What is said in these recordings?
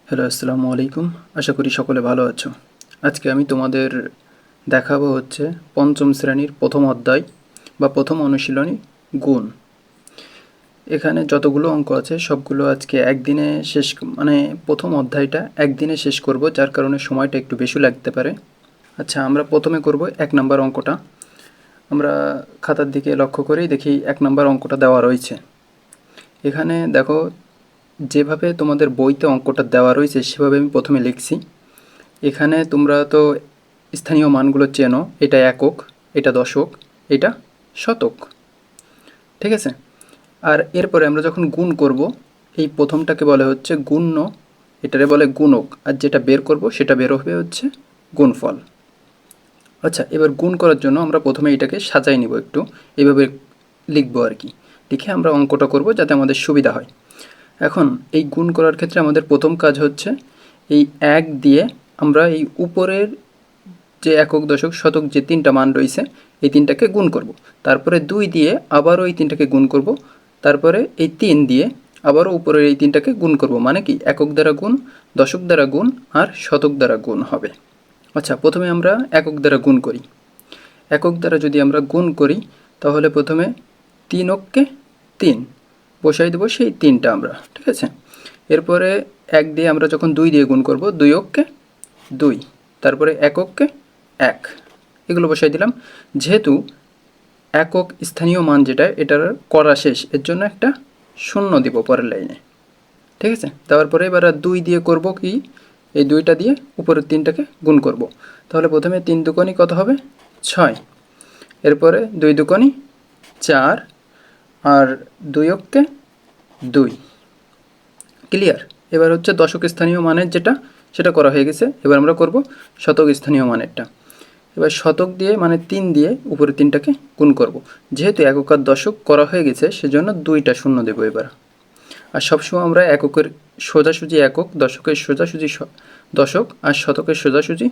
Hello, আসসালামু আলাইকুম। আশা করি সকলে ভালো আছো। আজকে আমি তোমাদের দেখাবো হচ্ছে পঞ্চম শ্রেণীর প্রথম অধ্যায় বা প্রথম অনুশীলনী গুণ। এখানে যতগুলো অঙ্ক আছে সবগুলো আজকে একদিনে শেষ, মানে প্রথম অধ্যায়টা একদিনে শেষ করব, যার কারণে সময়টা একটু বেশি লাগতে পারে। আচ্ছা, আমরা প্রথমে করব 1 নম্বর অঙ্কটা। আমরা খাতার দিকে লক্ষ্য করেই দেখি 1 নম্বর অঙ্কটা দেওয়া রয়েছে। এখানে দেখো, যেভাবে তোমাদের বইতে অঙ্কটা দেওয়া রয়েছে সেভাবে আমি প্রথমে লিখছি। এখানে তোমরা তো স্থানীয় মানগুলো চেনো, এটা একক, এটা দশক, এটা শতক, ঠিক আছে। আর এরপরে আমরা যখন গুণ করব, এই প্রথমটাকে বলে হচ্ছে গুণ্য, এটারে বলে গুণক, আর যেটা বের করব সেটা বের হবে হচ্ছে গুণফল। আচ্ছা, এবার গুণ করার জন্য আমরা প্রথমে এটাকে সাজাই নিব, একটু এইভাবে লিখবো আর কি। লিখে আমরা অঙ্কটা করব যাতে আমাদের সুবিধা হয়। এখন এই গুণ করার ক্ষেত্রে আমাদের প্রথম কাজ হচ্ছে এই 1 দিয়ে আমরা এই উপরের যে একক, দশক, শতক যে 3টা মান রয়েছে এই 3টাকে গুণ করব। তারপরে 2 দিয়ে আবারও এই 3টাকে গুণ করব। তারপরে এই 3 দিয়ে আবারও উপরের এই 3টাকে গুণ করব। মানে কি, একক দ্বারা গুণ, দশক দ্বারা গুণ আর শতক দ্বারা গুণ হবে। আচ্ছা, প্রথমে আমরা একক দ্বারা গুণ করি। একক দ্বারা যদি আমরা গুণ করি তাহলে প্রথমে 3 অক্ষে 3 বসাই দেবো, সেই 3টা আমরা, ঠিক আছে। এরপরে 1 দিয়ে আমরা যখন 2 দিয়ে গুণ করব, 2 অক্ষে 2, তারপরে এককে 1, এগুলো বসাই দিলাম। যেহেতু একক স্থানীয় মান যেটা, এটার করা শেষ, এর জন্য একটা শূন্য দিব পরের লাইনে, ঠিক আছে। দেওয়ার পরে এবার 2 দিয়ে করব কি, এই 2টা দিয়ে উপরের 3টাকে গুণ করব। তাহলে প্রথমে 3 দুকোনি কত হবে, 6, এরপরে 2 দুকোনি 4, আর 2 অক্ষে 2। ক্লিয়ার। এবার হচ্ছে দশক স্থানীয় মানের যেটা, সেটা করা হয়ে গেছে। এবার আমরা করব শতক স্থানীয় মানেরটা। এবার শতক দিয়ে মানে 3 দিয়ে উপরে 3টাকে গুণ করব। যেহেতু একক আর দশক করা হয়ে গেছে সেজন্য 2টা শূন্য দেবো এবার। আর সবসময় আমরা এককের সোজাসুজি একক, দশকের সোজাসুজি দশক আর শতকের সোজাসুজি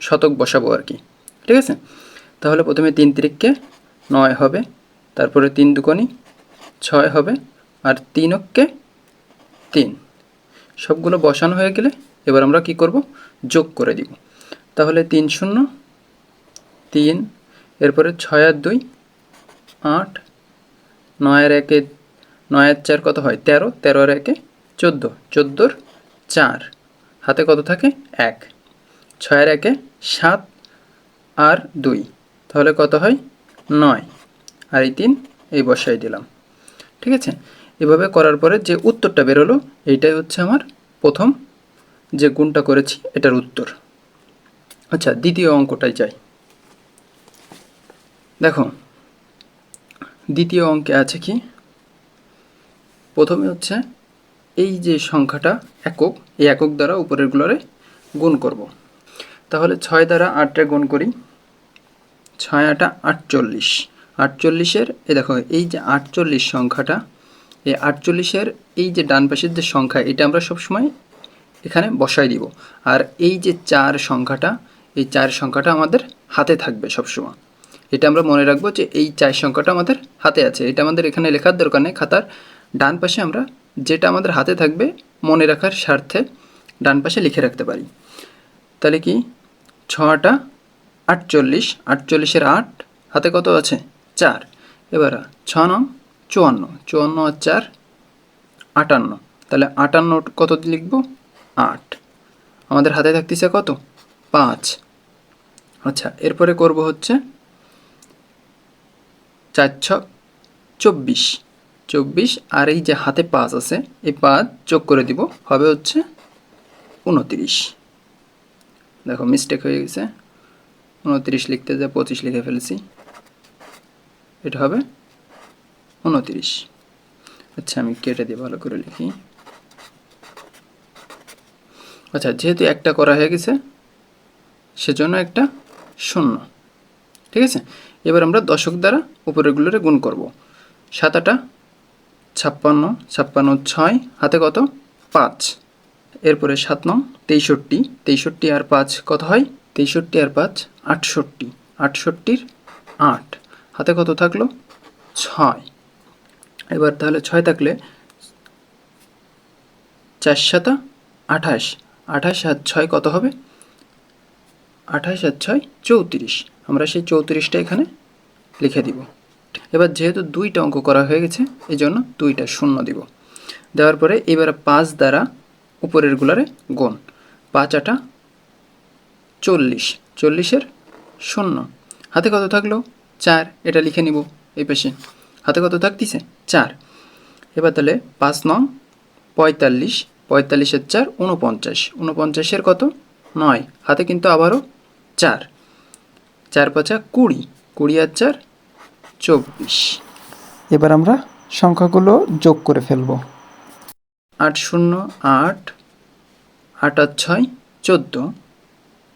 শতক বসাবো আর কি, ঠিক আছে। তাহলে প্রথমে 3 তিরিককে 9 হবে, তারপরে 3 দুকোনি 6 হবে, আর 3 অক্ষে 3। সবগুলো বসানো হয়ে গেলে এবার আমরা কি করব, যোগ করে দিব। তাহলে 3 শূন্য 3, এরপরে 6 আর 2 8, 9 আর 1 9 আর 4 কত হয়, 13, 13 আর 1 14, 14 4, হাতে কত থাকে 1, 6 আর 1 7 আর 2, তাহলে কত হয় 9, আর এই 3 এই বসাই দিলাম, ঠিক আছে। এভাবে করার পরে যে উত্তরটা বেরোলো এইটাই হচ্ছে আমার প্রথম যে গুণটা করেছি এটার উত্তর। আচ্ছা, দ্বিতীয় অঙ্কটায় যাই। দেখো, দ্বিতীয় অঙ্কে আছে কি, প্রথমে হচ্ছে এই যে সংখ্যাটা একক, এই একক দ্বারা উপরেরগুলোরে গুণ করব। তাহলে 6 দ্বারা 8টা গুণ করি, 6 8 48, 48-এর এই দেখো এই যে 48 সংখ্যাটা, এই 48-এর এই যে ডান পাশের যে সংখ্যা এটা আমরা সবসময় এখানে বসাই দিব। আর এই যে 4 সংখ্যাটা, এই 4 সংখ্যাটা আমাদের হাতে থাকবে সবসময়। এটা আমরা মনে রাখবো যে এই 4 সংখ্যাটা আমাদের হাতে আছে, এটা আমাদের এখানে লেখার দরকার নেই। খাতার ডান পাশে আমরা যেটা আমাদের হাতে থাকবে মনে রাখার স্বার্থে ডান পাশে লিখে রাখতে পারি। তাহলে কি, 6টা 48, 48-এর 8 হাতে কত আছে 4, এবার 6 9 54, 54 আর 4 58, তাহলে 58 কত লিখব 8, আমাদের হাতে থাকতেছে কত 5। আচ্ছা, এরপরে করব হচ্ছে 4 6 24, 24 আর এই যে হাতে 5 আছে এই 5 যোগ করে দিব, হবে হচ্ছে 29। দেখো মিস্টেক হয়ে গেছে, 29 লিখতে যা 25 লিখে ফেলেছি, এটা হবে 29। আচ্ছা, আমি কেটে দিই, ভালো করে লিখি। আচ্ছা, যেহেতু একটা করা হয়ে গেছে সেজন্য একটা শূন্য, ঠিক আছে। এবার আমরা দশক দ্বারা উপরেরগুলোরে গুণ করব। 7 8 56, 56 6, হাতে কত 5, এরপরে 7 9 63, 63 আর 5 কত হয় 63 আর 5 68, 68-র 8, হাতে কত থাকলো 6। এবার তাহলে 6 থাকলে 4 7 28, 28 আর 6 কত হবে? 28 আর 6 34, আমরা সেই 34টা এখানে লিখে দিব। এবার যেহেতু 2টা অঙ্ক করা হয়ে গেছে এই জন্য 2টা শূন্য দিব। দেওয়ার পরে এবার 5 দ্বারা উপরের গুলারে গুণ। 5 আটা 40, 40-এর শূন্য, হাতে কত থাকলো? 4, এটা লিখে নিব এই পাশে। হাতে কত থাকতেছে? 4। এবার তাহলে 5 নং 45, 45-এর 4 49, 49-এর কত? 9, হাতে কিন্তু আবারও 4, 4 5 20, 20 আর 4 24। এবার আমরা সংখ্যাগুলো যোগ করে ফেলব। 8 0 8, 8 আর 6 14,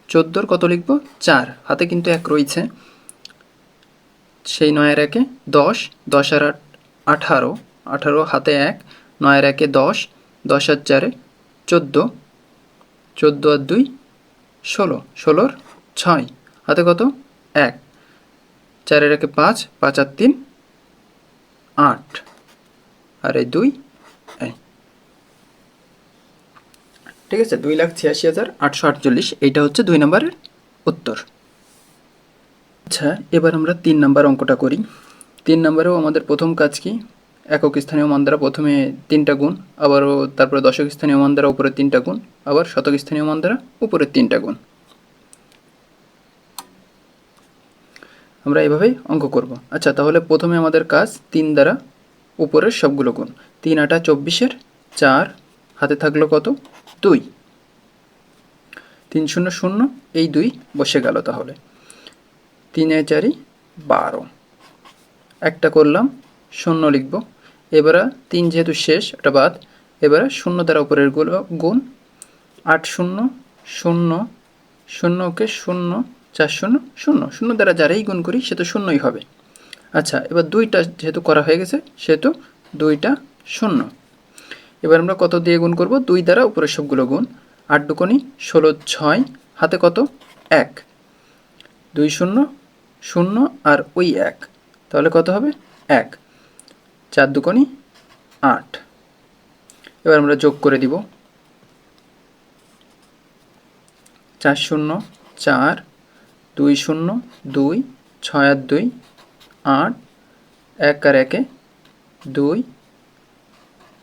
14-র কত লিখব? 4, হাতে কিন্তু 1 রয়েছে, সেই 9 আর 1-এ 10, 10 আর 8 18, 18 হাতে 1, 9 আর 1-এ 10, 10 আর 4-এ 14, 14 আর 2 16, 16-র 6, হাতে কত? 1, 4 আর 1-এ 5, 5 আর 3 8, আর এই 2 এই। ঠিক আছে, 2,86,848, এইটা হচ্ছে 2 নম্বরের উত্তর। আচ্ছা, এবার আমরা 3 নম্বর অঙ্কটা করি। 3 নম্বরেও আমাদের প্রথম কাজ কি? একক স্থানীয় মান দ্বারা প্রথমে 3টা গুণ, আবারও তারপরে দশক স্থানীয় মান দ্বারা উপরে 3টা গুণ, আবার শতক স্থানীয় মান দ্বারা উপরে 3টা গুণ। আমরা এভাবেই অঙ্ক করব। আচ্ছা, তাহলে প্রথমে আমাদের কাজ 3 দ্বারা উপরের সবগুলো গুণ। 3 আটা 24-এর 4, হাতে থাকলো কত? 2, 3 0 0, এই 2 বসে গেল। তাহলে 3 এ 4 12, একটা করলাম, শূন্য লিখব। এবারে 3 যেহেতু শেষ, ওটা বাদ। এবারে শূন্য দ্বারা উপরের গুণ। 8 0 0, শূন্যকে 0, 4 0 0, শূন্য দ্বারা যারাই গুণ করি সে তো শূন্যই হবে। আচ্ছা, এবার 2টা যেহেতু করা হয়ে গেছে সেহেতু 2টা শূন্য। এবার আমরা কত দিয়ে গুণ করব? 2 দ্বারা উপরের সবগুলো গুণ। 8 দুকোনি 16, 6, হাতে কত? 1, 2 0 0 আর ওই 1, তাহলে কত হবে? 1, 4 দুকোনি 8। এবার আমরা যোগ করে দিব। 4 0 4, 2 0 2, 6 আর 2 8, 1 আর 1-এ 2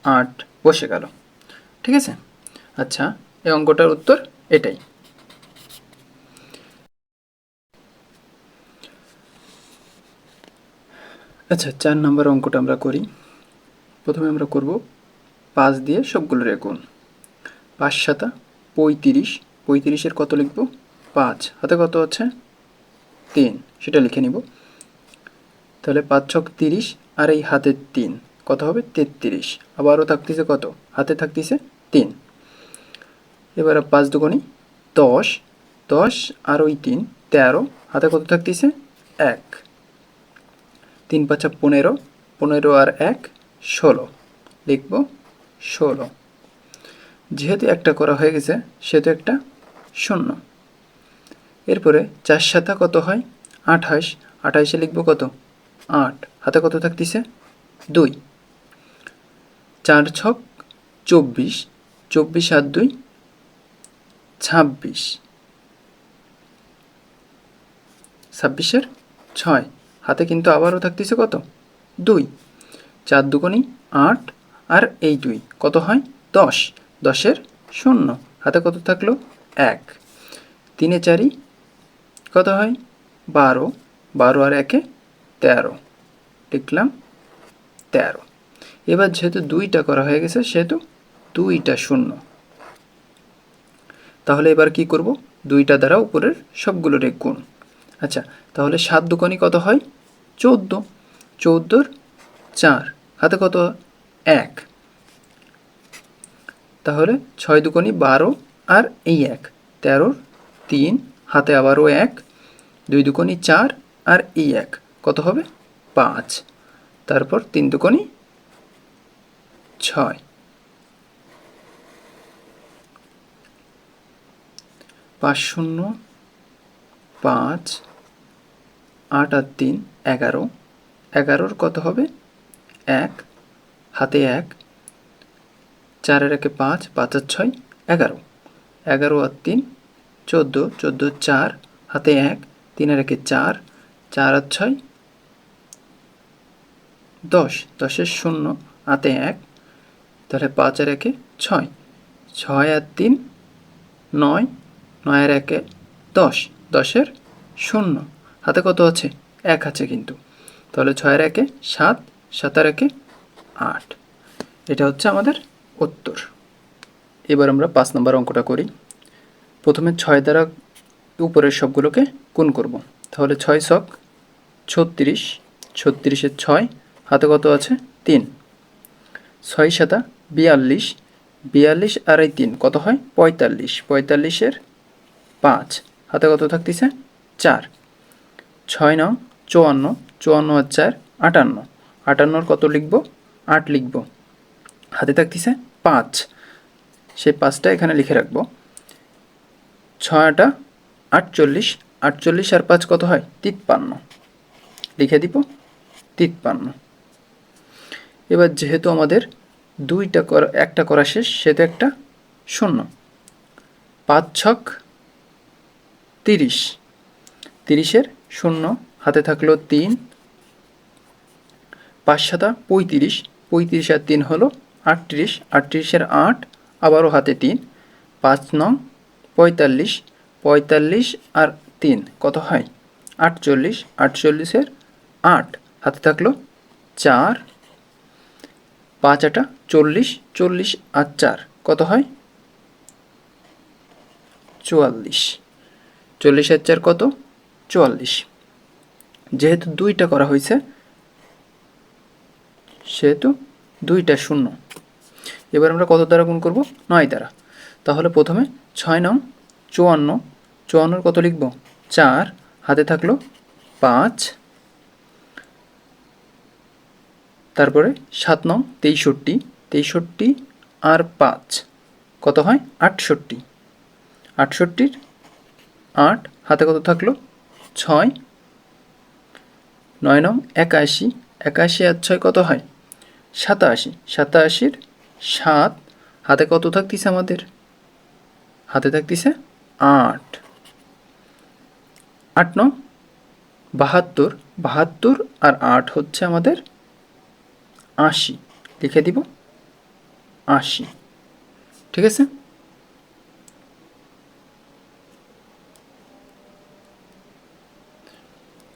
8 বসে গেল। ঠিক আছে? আচ্ছা, এই অঙ্কটার উত্তর এটাই। আচ্ছা, 4 নম্বর অঙ্কটা আমরা করি। প্রথমে আমরা করব 5 দিয়ে সবগুলোর গুণ। 5 7 35, 35-এর কত লিখব? 5, হাতে কত আছে? 3, সেটা লিখে নিব। তাহলে 5 6 30, আর এই হাতে 3, কত হবে? 33, আবারও থাকতেছে কত? হাতে থাকতেছে 3। এবার 5 দুগুণে 10, 10 আর ওই 3 13, হাতে কত থাকতেছে? 1, 3 5 15, 15 আর 1 16, লিখব 16। যেহেতু একটা করা হয়ে গেছে সেহেতু একটা শূন্য। এরপরে 4 7 কত হয়? 28, 28-এ লিখব কত? 8, হাতে কত থাকতেছে? 2, 4 6 24, 24 আর 2 26, 26-এর 6, হাতে কিন্তু আবারও থাকতেছে কত? 2, 4 দুগুণে 8, আর এই 2 কত হয়? 10, 10-এর 0, হাতে কত থাকলো? 1, 3 এ 4 কত হয়? 12, 12 আর 1-এ 13, লিখলাম 13। এবার যেহেতু 2টা করা হয়ে গেছে সেহেতু 2টা শূন্য। তাহলে এবার কি করব? 2টা দ্বারা উপরের সবগুলোর গুণ। আচ্ছা, তাহলে 7 দুগুণে কত হয়? 14, 14-র 4, হাতে কত? 1, তাহলে 6 দুগুণে 12, আর এই 1, 13-র 3, হাতে আবারও 1, 2 দুগুণে 4, আর এই 1 কত হবে? 5, তারপর 3 দুগুণে 6, 5 0 5, 8 আর 3 11, 11-র কত হবে? 1, হাতে 1, 4 আর 1-এ 5, 5 আর 6 11, 11 আর 3 14, 14 4 হাতে 1, 3 আর 1 4, 4 আর 6 10, 10 এর 0 হাতে 1, তাহলে 5 আর 1 6, 6 আর 3 9, 9 আর 1 10, 10 এর 0 হাতে কত আছে? 1 আছে কিন্তু, তাহলে 6 আর 1 7, 7 আর 1 8। এটা হচ্ছে আমাদের উত্তর। এবার আমরা 5 নম্বর অঙ্কটা করি। প্রথমে 6 দ্বারা উপরের সবগুলোকে গুণ করব। তাহলে 6 ছক 36, 36 এর 6 হাতে কত আছে? 3, 6 7 42, 42 আর এই 3 কত হয়? 45, 45 এর 5 হাতে কত থাকতেছে? 4, 6 9 54, 54 আর 4 58, 58 কত লিখব? 8 লিখব, হাতে থাকতেছে 5, সেই 5টা এখানে লিখে রাখব। 6 8 48, 48 আর 5 কত হয়? 53, লিখে দিব 53। এবার যেহেতু আমাদের একটা করা শেষ, সেহেতু একটা 0। 5 ছক 30, 30 এর 0 হাতে থাকলো 3, 5 7 35, 35 আর 3 হলো 38, 38 এর 8 আবারও হাতে 3, 5 9 45, 45 আর 3 কত হয়? 48, 48 এর 8 হাতে থাকলো 4, 5 8 40, 40 আর 4 কত হয়? 44, 40 আর 4 কত? 44। যেহেতু 2টা করা হয়েছে সেহেতু 2টা 0। এবার আমরা কত দ্বারা গুণ করব? 9 দ্বারা। তাহলে প্রথমে 6 9 54, 54 কত লিখব? 4, হাতে থাকলো 5, তারপরে 7 9 63, 63 আর 5 কত হয়? 68, 68 8 হাতে কত থাকলো? 6, 9 9 81, 81 আর 6 কত হয়? 87, 87 7 হাতে কত থাকতেছে আমাদের? হাতে থাকতেছে 8, 8 9 72, 72 আর 8 হচ্ছে আমাদের 80, লিখে দিব 80। ঠিক আছে?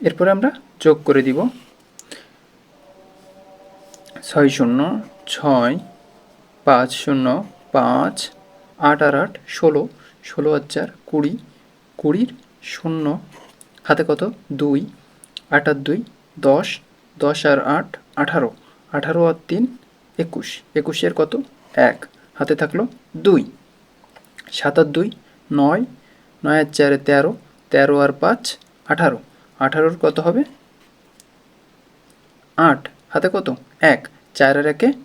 এরপরে আমরা যোগ করে দিব। 6 0 6, 5 0 5, 8 আর 8 16, 16 আর 4 20, 20 0 হাতে কত? 2, 8 আর 2 10, 10 আর 8 18, 18 আর 3 21, 21 এর কত? 1 হাতে থাকলো 2, 7 আর 2 9, 9 আর 4 13, 13 আর 5 18, 18 কত হবে? 8 হাতে কত? 1, 4 আর 1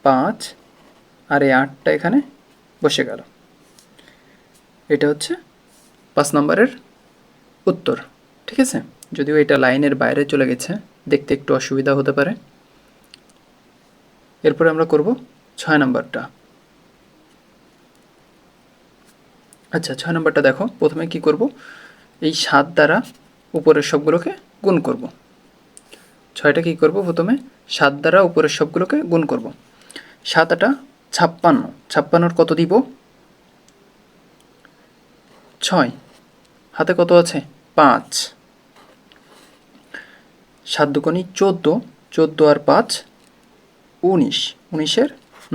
5 আর এই 8টা এখানে বসে গেল। এটা হচ্ছে 5 নম্বরের উত্তর। ঠিক আছে? যদিও এটা লাইনের বাইরে চলে গেছে, দেখতে একটু অসুবিধা হতে পারে। এরপরে আমরা করব 6 নম্বরটা। আচ্ছা, 6 নম্বরটা দেখো। প্রথমে কি করব? এই 7 দ্বারা উপরের সবগুলোকে গুণ করব। 6টা কি করব? প্রথমে 7 দ্বারা উপরের সবগুলোকে গুণ করব। 7 8 56, 56 কত দিব? 6, হাতে কত আছে? 5, 7 দুগুণে 14, 14 আর 5 19, 19 এর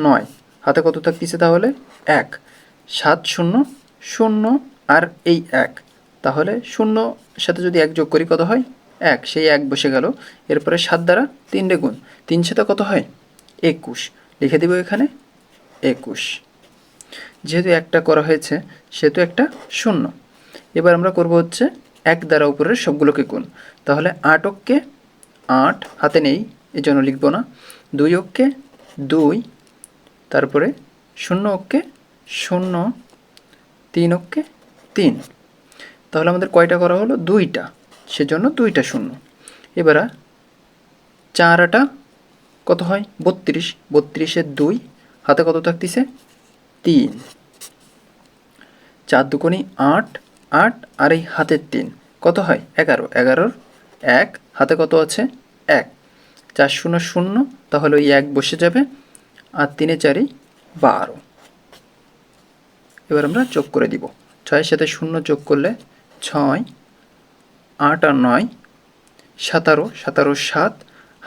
9 হাতে কত থাকতেছে তাহলে? 1, 7 0 0 আর এই 1, তাহলে 0 সাথে যদি 1 যোগ করি কত হয়? 1, সেই 1 বসে গেল। এরপরে 7 দ্বারা 3 গুণ, 3 সাথে কত হয়? 21, লিখে দিব এখানে 21। যেহেতু একটা করা হয়েছে সেহেতু একটা 0। এবার আমরা করব হচ্ছে 1 দ্বারা উপরের সবগুলোকে গুণ। তাহলে 8 অক্ষে 8 হাতে নেই, এজন্য লিখব না। 2 অক্ষে 2, তারপরে 0 অক্ষে 0, 3 অক্ষে 3। তাহলে আমাদের কয়টা করা হলো? 2টা, সেজন্য 2টা 0। এবার 4 8 কত হয়? 32, 32 এর 2 হাতে কত থাকতেছে? 3, 4 দুগুণে 8, 8 আর এই হাতের 3 কত হয় 11, 11-র 1 হাতে কত আছে 1, 4 শূন্য শূন্য, তাহলে ওই 1 বসে যাবে আর 3 4 12। এবার আমরা যোগ করে দিব, 6-এর সাথে 0 যোগ করলে 6, 8 আর 9 17, 17 7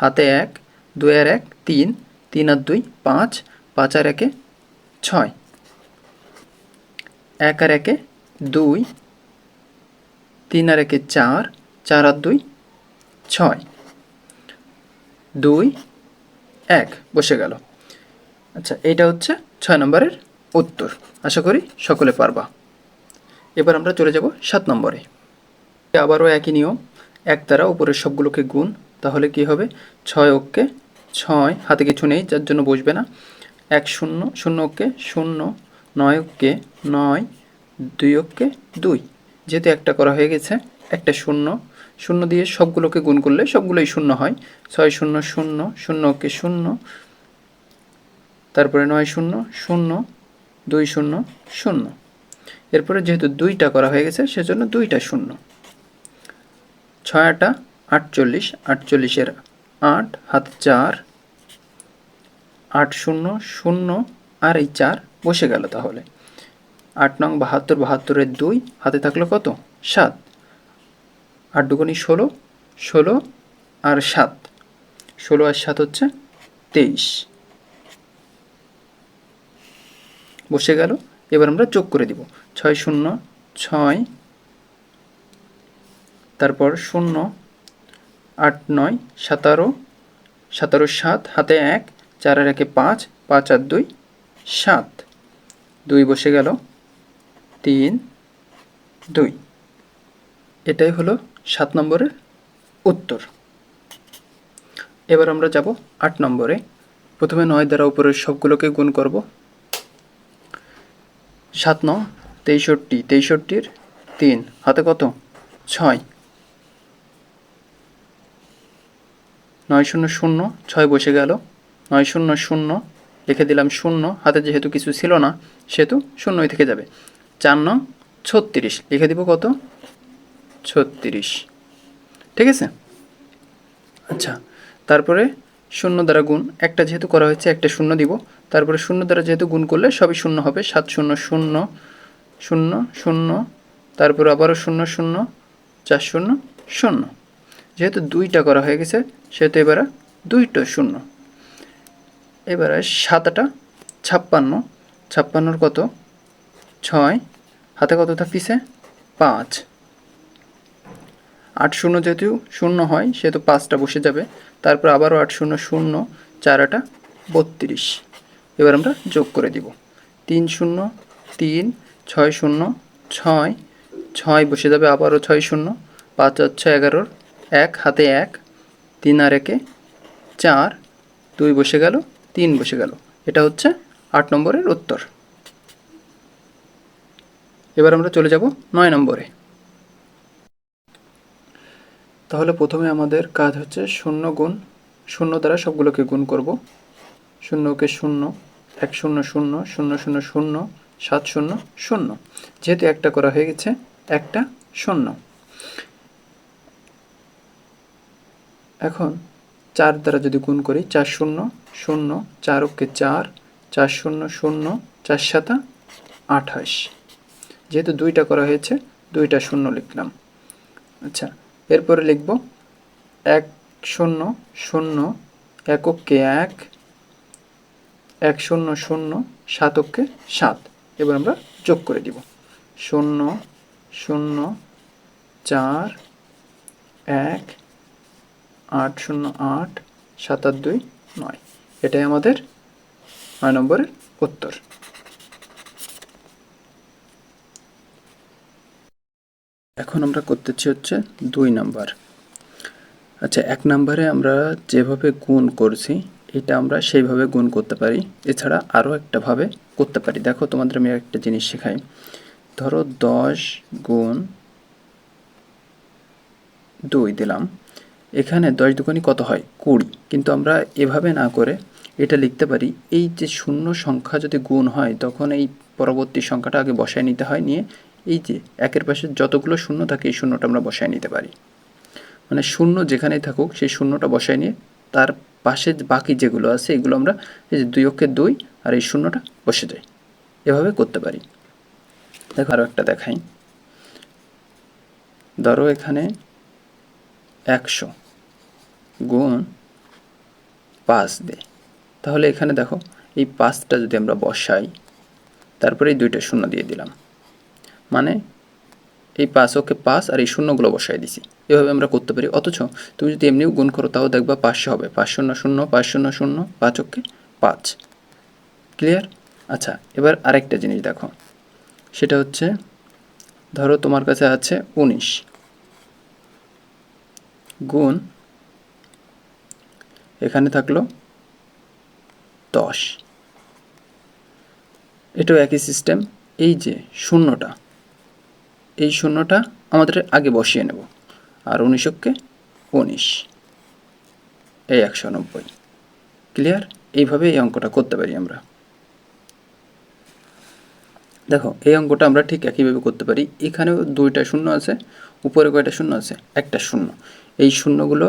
হাতে 1, 2 আর 1 3, 3 আর 2 5, 5 আর 1 6, 1 আর 1 2, 3 আর 1 4, 4 আর 2 6, 2 1 বসে গেল। আচ্ছা, এইটা হচ্ছে 6 নম্বরের উত্তর। আশা করি সকলে পারবা। এবার আমরা চলে যাব 7 নম্বরে। আবারও একই নিয়ম, 1 দ্বারা উপরের সবগুলোকে গুণ, তাহলে কি হবে 6 অক্ষে 6 হাতে কিছু নেই যার জন্য বসবে না, 1 0 0 অক্ষে 0, 9 অক্ষে 9, 2 অক্ষে 2, যেহেতু একটা করা হয়ে গেছে একটা 0 0 দিয়ে সবগুলোকে গুণ করলে সবগুলোই 0 হয়, 6 0 0 0 অক্ষে 0, তারপরে 9 0 0 2 0 0, এরপরে যেহেতু 2টা করা হয়ে গেছে সেজন্য 2টা 0, 6 8 48, 48-এর 8 হাতে 4, 8 0 0 আর এই 4 বসে গেল, তাহলে 8 নং 72, 72-এর 2 হাতে থাকলো কত 7, 8 দুগুণে 16, 16 আর 7, 16 আর 7 হচ্ছে 23 বসে গেল। এবার আমরা যোগ করে দিব, 6 0 6, তারপর 0 8 9 17, 17 7 হাতে 1, 4 আর 1 5, 5 আর 2 7, 2 বসে গেল 3 2। এটাই হলো 7 নম্বরের উত্তর। এবার আমরা যাব 8 নম্বরে। প্রথমে 9 দ্বারা উপরের সবগুলোকে গুণ করব, 7 9 63, 63-এর 3 হাতে কত 6, 9 0 0 6 বসে গেল, 9 0 0 লিখে দিলাম 0, হাতে যেহেতু কিছু ছিল না সেহেতু 0ই থেকে যাবে, 4 9 36 লিখে দিব কত 36, ঠিক আছে। আচ্ছা, তারপরে 0 দ্বারা গুণ, একটা যেহেতু করা হয়েছে একটা 0 দিব, তারপরে 0 দ্বারা যেহেতু গুণ করলে সবই 0 হবে, 7 0 0 0 0, তারপর আবারও 0 0 4 0 0, যেহেতু 2টা করা হয়ে গেছে সেহেতু এবারে 2টা 0। এবারে 7 8 56, 56-এর কত 6, হাতে কত থাকতেছে 5, 8 0 যেহেতু 0 হয় সেহেতু 5টা বসে যাবে, তারপর আবারও 8 0 0, 4 8 32। এবার আমরা যোগ করে দিব, 3 0 3, 6 0 6, 6 বসে যাবে, আবারও 6 0, 5 আর 6 11-র 1 হাতে 1, 3 আর 1 4, 2 বসে গেল 3 বসে গেল। এটা হচ্ছে 8 নম্বরের উত্তর। এবার আমরা চলে যাব 9 নম্বরে। তাহলে প্রথমে আমাদের কাজ হচ্ছে 0 গুণ, 0 দ্বারা সবগুলোকে গুণ করব, 0কে 0, 1 0 0 0 0 0 7 0 0, যেহেতু একটা করা হয়ে গেছে একটা 0। এখন 4 দ্বারা যদি গুণ করি, 4 0 0, 4 অক্ষে 4, 4 0 0, 4 7 28, যেহেতু 2টা করা হয়েছে 2টা 0 লিখলাম। আচ্ছা, এরপরে লিখব 1 0 0, 1 অক্ষে 1, 1 0 0, 7 অক্ষে 7। এবার আমরা যোগ করে দিব, 0 0 4 1 8 0 8 7 আর 2 9। এটাই আমাদের 9 নম্বরের উত্তর। এখন আমরা করতেছি হচ্ছে 2 নাম্বার। আচ্ছা, 1 নাম্বারে আমরা যেভাবে গুণ করছি এটা আমরা সেইভাবে গুণ করতে পারি, এছাড়া আরও একটা ভাবে করতে পারি। দেখো, তোমাদের আমি একটা জিনিস শেখাই। ধরো 10 গুণ 2 দিলাম, এখানে 10 দুগুণে কত হয় 20, কিন্তু আমরা এভাবে না করে এটা লিখতে পারি, এই যে শূন্য সংখ্যা যদি গুণ হয় তখন এই পরবর্তী সংখ্যাটা আগে বসায় নিতে হয়, নিয়ে এই যে একের পাশে যতগুলো শূন্য থাকে এই শূন্যটা আমরা বসায় নিতে পারি। মানে শূন্য যেখানেই থাকুক সেই শূন্যটা বসায় নিয়ে তার পাশে বাকি যেগুলো আছে এগুলো আমরা এই যে 2 অক্ষে 2 আর এই শূন্যটা বসে যায়, এভাবে করতে পারি। দেখো আরও একটা দেখাই। ধরো এখানে 100 গুণ 5 দেয়, তাহলে এখানে দেখো এই 5টা যদি আমরা বসাই, তারপরে এই 2টা শূন্য দিয়ে দিলাম, মানে এই 5 ওকে 5 আর এই শূন্যগুলো বসাই দিছি, এভাবে আমরা করতে পারি। অথচ তুমি যদি এমনিও গুণ করো তাও দেখবা 500 হবে, 5 শূন্য 0 5 শূন্য 0 5 ওকে 5। ক্লিয়ার? আচ্ছা, এবার আরেকটা জিনিস দেখো, সেটা হচ্ছে ধরো তোমার কাছে আছে 19 গুণ এখানে থাকলো 10। এটাও একই সিস্টেম। এই যে শূন্যটা, এই শূন্যটা আমাদের আগে বসিয়ে নেব, আর 19কে 19 এই 190। ক্লিয়ার? এইভাবে এই অঙ্কটা করতে পারি আমরা। দেখো এই অঙ্কটা আমরা ঠিক একইভাবে করতে পারি। এখানেও 2টা শূন্য আছে, উপরে কয়টা শূন্য আছে? একটা শূন্য। এই শূন্যগুলো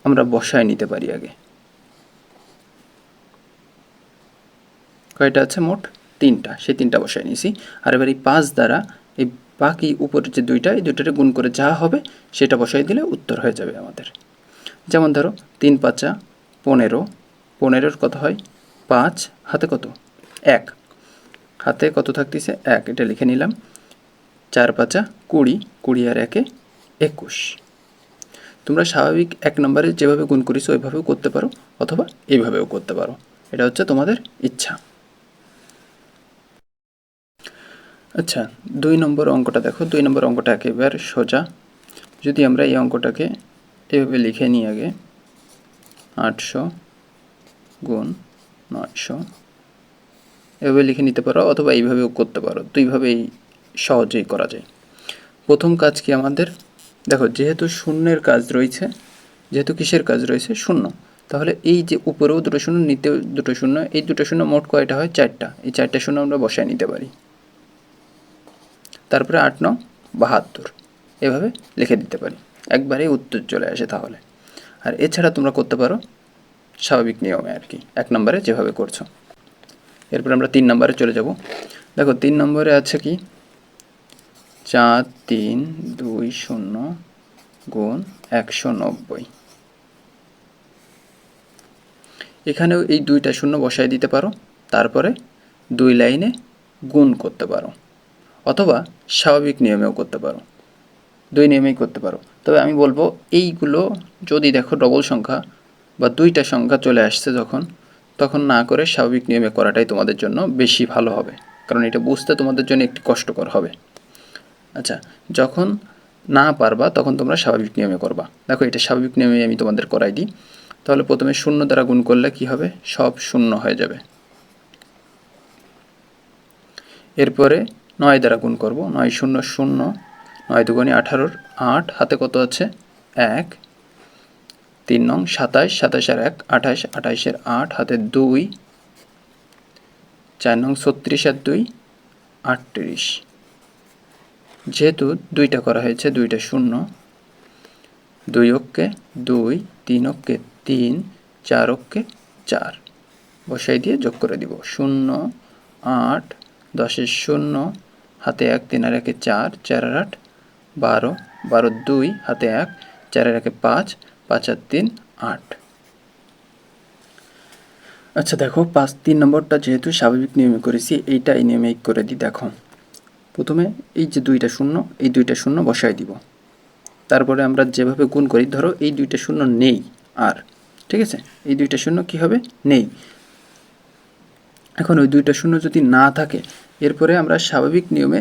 আমরা বসায় নিতে পারি আগে। কয়টা আছে মোট? 3টা, সেই 3টা বসায় নিয়েছি। আর এবার এই 5 দ্বারা এই বাকি উপরের যে 2টা, এই 2টারে গুণ করে যা হবে সেটা বসাই দিলে উত্তর হয়ে যাবে আমাদের। যেমন ধরো 3 5 15, 15-এর কত হয়? 5 হাতে কত? 1, হাতে কত থাকতেছে? 1, এটা লিখে নিলাম। 4 5 20, 20 আর 1 21। তোমরা স্বাভাবিক 1 নম্বরে যেভাবে গুণ করেছো ওইভাবেও করতে পারো, অথবা এইভাবেও করতে পারো, এটা হচ্ছে তোমাদের ইচ্ছা। আচ্ছা, 2 নম্বর অঙ্কটা দেখো। 2 নম্বর অঙ্কটা একেবারে সোজা। যদি আমরা এই অঙ্কটাকে এভাবে লিখে নিই আগে, 800 গুণ 900, এভাবে লিখে নিতে পারো, অথবা এইভাবেও করতে পারো। দুইভাবেই সহজেই করা যায়। প্রথম কাজ কি আমাদের? দেখো যেহেতু শূন্যের কাজ রয়েছে, যেহেতু কিসের কাজ রয়েছে? শূন্য, তাহলে এই যে উপরেও 2টো শূন্য, নিতেও 2টো শূন্য, এই 2টো শূন্য মোট কয়টা হয়? 4টা। এই 4টা শূন্য আমরা বসায় নিতে পারি। তারপরে 8 9 72, এভাবে লিখে দিতে পারি, একবারেই উত্তর চলে আসে তাহলে। আর এছাড়া তোমরা করতে পারো স্বাভাবিক নিয়মে আর কি, 1 নম্বরে যেভাবে করছো। এরপর আমরা 3 নম্বরে চলে যাব। দেখো 3 নম্বরে আছে কি? 4 3 2 0 গুণ 190। এখানেও এই 2টা শূন্য বসায় দিতে পারো, তারপরে 2 লাইনে গুণ করতে পারো, অথবা স্বাভাবিক নিয়মেও করতে পারো। 2 নিয়মেই করতে পারো। তবে আমি বলবো এইগুলো যদি দেখো ডবল সংখ্যা বা 2টা সংখ্যা চলে আসছে যখন, তখন না করে স্বাভাবিক নিয়মে করাটাই তোমাদের জন্য বেশি ভালো হবে, কারণ এটা বুঝতে তোমাদের জন্য একটু কষ্টকর হবে। আচ্ছা, যখন না পারবা তখন তোমরা স্বাভাবিক নিয়মে করবা। দেখো এটা স্বাভাবিক নিয়মে আমি তোমাদের করাই দিই। তাহলে প্রথমে 0 দ্বারা গুণ করলে কি হবে? সব 0 হয়ে যাবে। এরপরে 9 দ্বারা গুণ করব, 9 0 0, 9 দুগুণে 18, 8 হাতে কত আছে? 1, 3 নং 27, 27 আর 1 28, 28 এর 8 হাতে 2, 4 নং 36 আর 2 38। যেহেতু 2টা করা হয়েছে, 2টা শূন্য, 2 অক্ষে 2, 3 অক্ষে 3, 4 অক্ষে 4 বসাই দিয়ে যোগ করে দিব। 0 8, 10 0 হাতে 1, 3 আর 1 4, 4 আর 8 12, 12 2 হাতে 1, 4 আর 1 5, 5 আর 3 8। আচ্ছা দেখো 3 নম্বরটা যেহেতু স্বাভাবিক নিয়মে করেছি, এইটা এই নিয়মে করে দিই। দেখো প্রথমে এই যে 2টা শূন্য, এই 2টা শূন্য বসাই দিব, তারপরে আমরা যেভাবে গুণ করি, ধরো এই 2টা শূন্য নেই আর, ঠিক আছে? এই 2টা শূন্য কি হবে? নেই। এখন ওই 2টা শূন্য যদি না থাকে, এরপরে আমরা স্বাভাবিক নিয়মে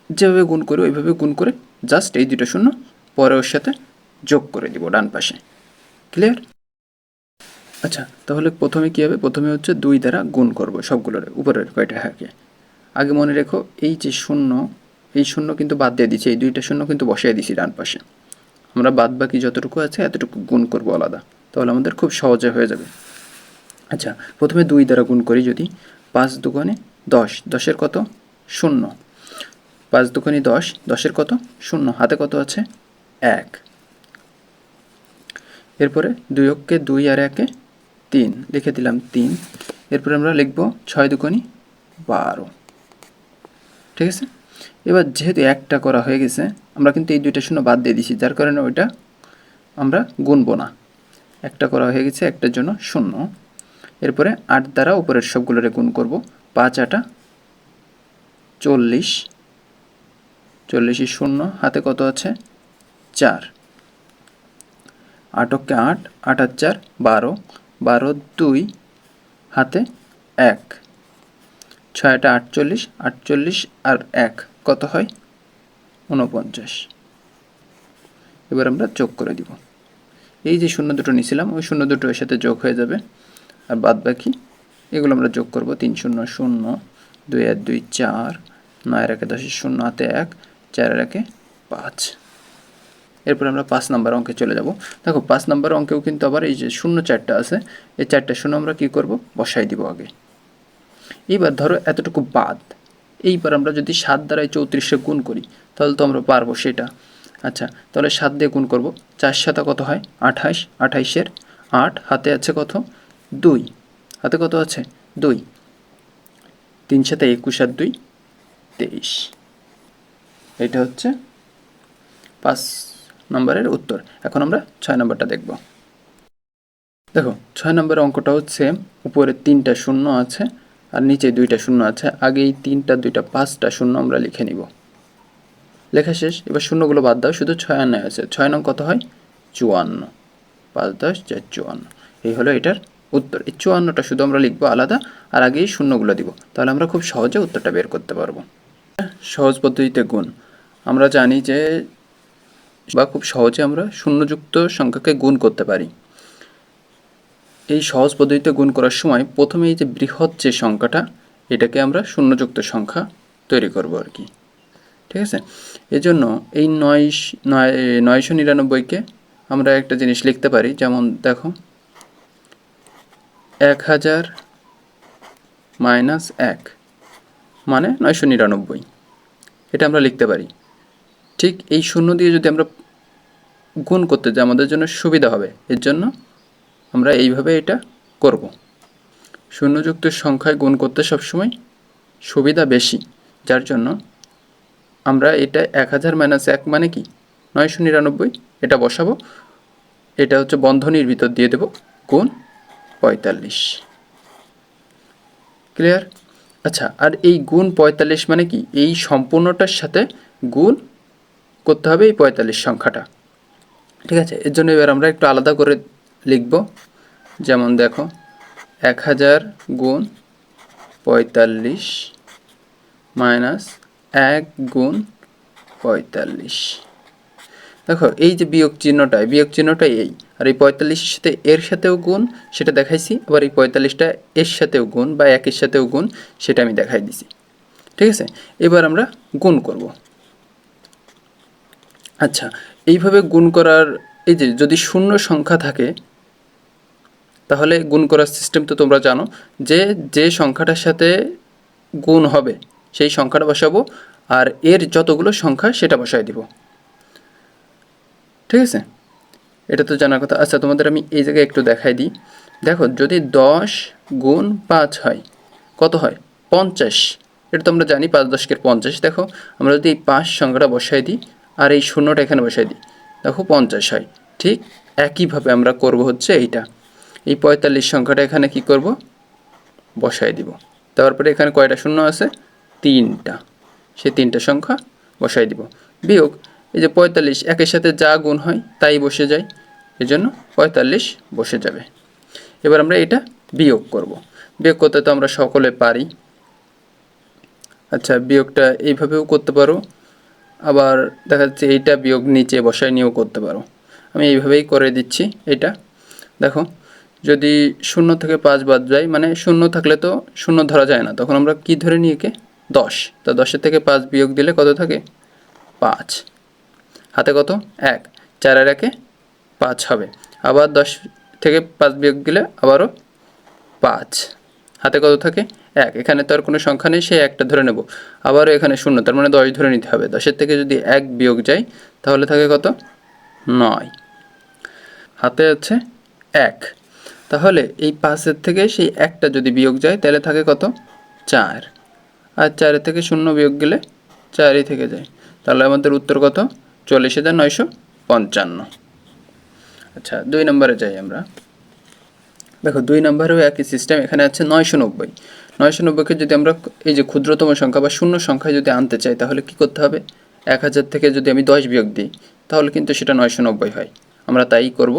যেভাবে গুণ করি ওইভাবে গুণ করে জাস্ট এই 2টা শূন্য পরে ওর সাথে যোগ করে দিব ডান পাশে। ক্লিয়ার? আচ্ছা, তাহলে প্রথমে কী হবে? প্রথমে হচ্ছে 2 দ্বারা গুণ করব সবগুলোর উপরের কয়টা হাকে। আগে মনে রেখো এই যে শূন্য, এই শূন্য কিন্তু বাদ দিয়ে দিচ্ছি, এই 2টা শূন্য কিন্তু বসিয়ে দিছি ডান পাশে। আমরা বাদ বাকি যতটুকু আছে এতটুকু গুণ করব আলাদা, তাহলে আমাদের খুব সহজে হয়ে যাবে। আচ্ছা, প্রথমে 2 দ্বারা গুণ করি। যদি 5 দুগুণে 10, 10-এর কত? 0। 5 দুগুণে 10, 10-এর কত? 0, হাতে কত আছে? 1। এরপরে 2 অক্ষে 2 আর 1-এ 3, লিখে দিলাম 3। এরপরে আমরা লিখব 6 দুগুণে 12। ঠিক আছে, এবার যেহেতু একটা করা হয়ে গেছে, আমরা কিন্তু এই দুইটা শূন্য বাদ দিয়ে দিছি, যার কারণে ওইটা আমরা গুনবো না। একটা করা হয়ে গেছে, একটার জন্য 0। এরপরে 8 দ্বারা উপরের সবগুলোরে গুণ করব। 5 8 40, 40 0, হাতে কত আছে? 4। 8 অক্ষে 8, 8 আর 4 12, 12 2, হাতে 1। 6 8 48, 48 আর 1 কত হয়? 49। এবার আমরা যোগ করে দিব। এই যে শূন্য দুটো নিয়েছিলাম, ওই শূন্য দুটো এর সাথে যোগ হয়ে যাবে, আর বাদ বাকি এগুলো আমরা যোগ করব। 3 0 0, 2 1 2 4, 9 আর 1 10, 0 হাতে 1, 4 আর 1 5। এরপর আমরা 5 নাম্বার অঙ্কে চলে যাব। দেখো 5 নাম্বার অঙ্কেও কিন্তু আবার এই যে শূন্য 4টা আছে, এই 4টা শূন্য আমরা কি করব? বসাই দিব আগে। এইবার ধরো এতটুকু বাদ, এইবার আমরা যদি 7 দ্বারা 34-এ গুণ করি, তাহলে তো আমরা পারবো সেটা। আচ্ছা, তাহলে 7 দিয়ে গুণ করব। 4 7 কত হয়? 28, 28-এর 8, হাতে আছে কত? 2, হাতে কত আছে? 2। 3 7 21 আর 2 23। এটা হচ্ছে 5 নম্বরের উত্তর। এখন আমরা 6 নম্বরটা দেখব। দেখো 6 নম্বরের অঙ্কটা হচ্ছে, উপরে 3টা শূন্য আছে আর নিচে 2টা শূন্য আছে। আগে এই 3টা 2টা 5টা শূন্য আমরা লিখে নিব। লেখা শেষ। এবার শূন্যগুলো বাদ দাও, শুধু 6 আর 9 আছে। 6 নং কত হয়? 54। 5 10 4 54। এই হলো এটার উত্তর। এই 54টা শুধু আমরা লিখবো আলাদা, আর আগেই শূন্যগুলো দিব, তাহলে আমরা খুব সহজে উত্তরটা বের করতে পারবো। সহজ পদ্ধতিতে গুণ আমরা জানি যে, বা খুব সহজে আমরা শূন্যযুক্ত সংখ্যাকে গুণ করতে পারি। এই সহজ পদ্ধতিতে গুণ করার সময় প্রথমে এই যে বৃহৎ যে সংখ্যাটা, এটাকে আমরা শূন্যযুক্ত সংখ্যা তৈরি করব আর কি। ঠিক আছে, এজন্য এই 999কে আমরা একটা জিনিস লিখতে পারি, যেমন দেখো 1000 - 1 মানে 999, এটা আমরা লিখতে পারি। ঠিক এই শূন্য দিয়ে যদি আমরা গুণ করতে যাই, আমাদের জন্য সুবিধা হবে, এর জন্য আমরা এইভাবে এটা করব। শূন্যযুক্ত সংখ্যায় গুণ করতে সবসময় সুবিধা বেশি, যার জন্য আমরা এটা 1000 - 1 মানে কি 999, এটা বসাবো। এটা হচ্ছে বন্ধনীর ভিতর দিয়ে দেব, গুণ 45। ক্লিয়ার? আচ্ছা, আর এই গুণ 45 মানে কি, এই সম্পূর্ণটার সাথে গুণ করতে হবে এই 45 সংখ্যাটা। ঠিক আছে, এর জন্য এবার আমরা একটু আলাদা করে লিখব। যেমন দেখো 1000 গুণ 45 মাইনাস 1 গুণ 45। দেখো এই যে বিয়োগ চিহ্নটা এই, আর এই 45-এর সাথে এর সাথেও গুণ সেটা দেখাইছি, আবার এই 45টা এর সাথেও গুণ বা 1-এর সাথেও গুণ সেটা আমি দেখাই দিছি। ঠিক আছে, এবার আমরা গুণ করব। আচ্ছা, এইভাবে গুণ করার, এই যে যদি শূন্য সংখ্যা থাকে, তাহলে গুণ করার সিস্টেম তো তোমরা জানো, যে যে সংখ্যাটার সাথে গুণ হবে সেই সংখ্যাটা বসাবো, আর এর যতগুলো সংখ্যা সেটা বসাই দিব। ঠিক আছে, এটা তো জানার কথা। আচ্ছা, তোমাদের আমি এই জায়গায় একটু দেখাই দিই। দেখো যদি 10 গুণ 5 হয়, কত হয়? 50। এটা তো আমরা জানি 5 10-এর 50। দেখো আমরা যদি এই 5 সংখ্যাটা বসাই দিই আর এই শূন্যটা এখানে বসাই দিই, দেখো 50 হয়। ঠিক একইভাবে আমরা করব হচ্ছে এইটা, এই 45 সংখ্যাটা এখানে কি করব? বসাই দিব। তারপরে এখানে কয়টা শূন্য আছে? 3টা, সেই 3টা সংখ্যা বসাই দিব। বিয়োগ এই যে 45, 1-এর সাথে যা গুণ হয় তাই বসে যায়, এজন্য 45 বসে যাবে। এবার আমরা এটা বিয়োগ করব। বিয়োগ করতে তো আমরা সকলে পারি। আচ্ছা, বিয়োগটা এইভাবেও করতে পারো, আবার দেখা যাচ্ছে এইটা বিয়োগ নিচে বসায় নিয়েও করতে পারো। আমি এইভাবেই করে দিচ্ছি। এটা দেখো, যদি 0 থেকে 5 বাদ যায়, মানে 0 থাকলে তো 0 ধরা যায় না, তখন আমরা কি ধরে নিই একে? 10। তা 10-এর থেকে 5 বিয়োগ দিলে কত থাকে? 5। হাতে কত? 1। 4 আর 1-এ 5 হবে। আবার 10 থেকে 5 বিয়োগ দিলে আবারও 5। হাতে কত থাকে? এক, এখানে তো আর কোনো সংখ্যা নেই, সে একটা ধরে নেব। আবারও এখানে শূন্য, তার মানে 10 ধরে নিতে হবে। 10-এর থেকে যদি 1 বিয়োগ যায় তাহলে থাকে কত? 9। হাতে আছে 1, তাহলে এই 5-এর থেকে সেই একটা যদি বিয়োগ যায় তাহলে থাকে কত? 4। আর 4-এর থেকে 0 বিয়োগ গেলে 4ই থেকে যায়। তাহলে আমাদের উত্তর কত? 40,955। আচ্ছা, 2 নম্বরে যাই আমরা। দেখো 2 নম্বরেও একই সিস্টেম, এখানে আছে 990। 990কে যদি আমরা এই যে ক্ষুদ্রতম সংখ্যা বা শূন্য সংখ্যায় যদি আনতে চাই তাহলে কি করতে হবে? 1000 থেকে যদি আমি 10 বিয়োগ দিই তাহলে কিন্তু সেটা 990 হয়। আমরা তাই করব।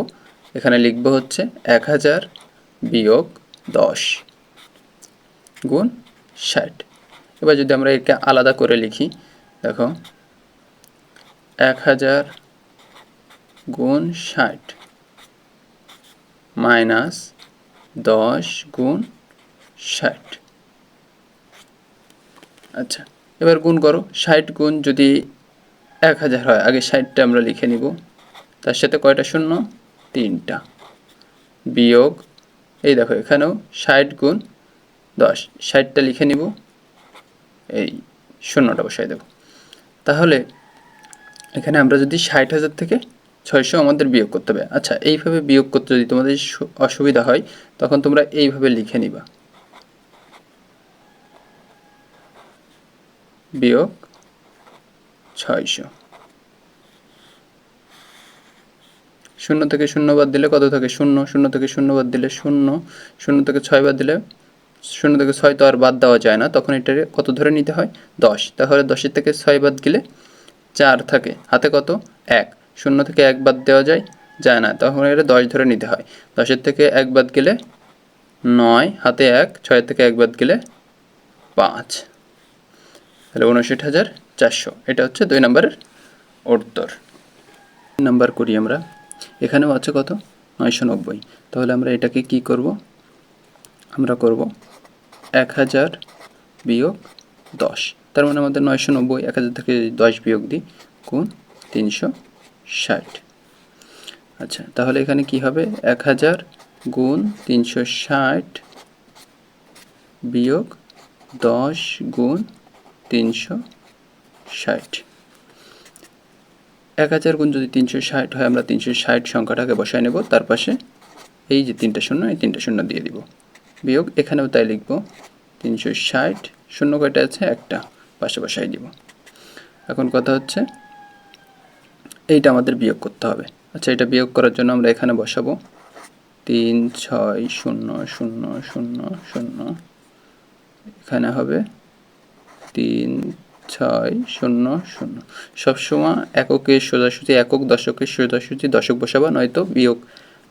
এখানে লিখব হচ্ছে 1000 বিয়োগ 10 গুণ 60। এবার যদি আমরা একে আলাদা করে লিখি, দেখো 1000 গুণ 60 মাইনাস 10 গুণ 60। আচ্ছা, এবার গুণ করো। 60 গুণ যদি 1000 হয়, আগে 60টা আমরা লিখে নিব, তার সাথে কয়টা শূন্য? 3টা, বিয়োগ এই দেখো এখানেও 60 গুণ 10, 60টা লিখে নিব, এই শূন্যটা বসাই দেব। তাহলে এখানে আমরা যদি 60,000 থেকে 600 আমাদের বিয়োগ করতে হবে। আচ্ছা, এইভাবে বিয়োগ করতে যদি তোমাদের অসুবিধা হয় তখন তোমরা এইভাবে লিখে নিবা, বিয়োগ 600। শূন্য থেকে শূন্য বাদ দিলে কত থাকে? শূন্য। শূন্য থেকে শূন্য বাদ দিলে শূন্য। শূন্য থেকে 6 বাদ দিলে, শূন্য থেকে 6 তো আর বাদ দেওয়া যায় না, তখন এটাকে কত ধরে নিতে হয়? 10। তাহলে 10-এর থেকে 6 বাদ গেলে 4 থাকে, হাতে কত? 1। শূন্য থেকে 1 বাদ দেওয়া যায় না, তখন এটা 10 ধরে নিতে হয়। 10-এর থেকে 1 বাদ গেলে 9, হাতে 1। 6-এর থেকে 1 বাদ গেলে 5, তাহলে 59,400। এটা হচ্ছে 2 নম্বরের উত্তর। 3 নাম্বার করি আমরা। এখানেও আছে কত? 990। তাহলে আমরা এটাকে কি করব? আমরা করব 1000 বিয়োগ 10। তার মানে আমাদের 990, 1000 থেকে 10 বিয়োগ দিই, গুণ 360। আচ্ছা, তাহলে এখানে কি হবে? 1000 গুণ 360 বিয়োগ 10 গুণ 360। 1000 গুণ যদি 360 হয়, আমরা 360 সংখ্যাটাকে বসায় নেব, তার পাশে এই যে 3টা শূন্য, এই 3টা শূন্য দিয়ে দিব, বিয়োগ এখানেও তাই লিখব 360। শূন্য কয়টা আছে? একটা, পাশে বসাই দিব। এখন কথা হচ্ছে এইটা আমাদের বিয়োগ করতে হবে। আচ্ছা, এটা বিয়োগ করার জন্য আমরা এখানে বসাবো 3 6 0 0 0 0, এখানে হবে 3 6 0 0। সবসময় এককের সোজাসুজি একক, দশকের সোজাসুজি দশক বসাবা, নয়তো বিয়োগ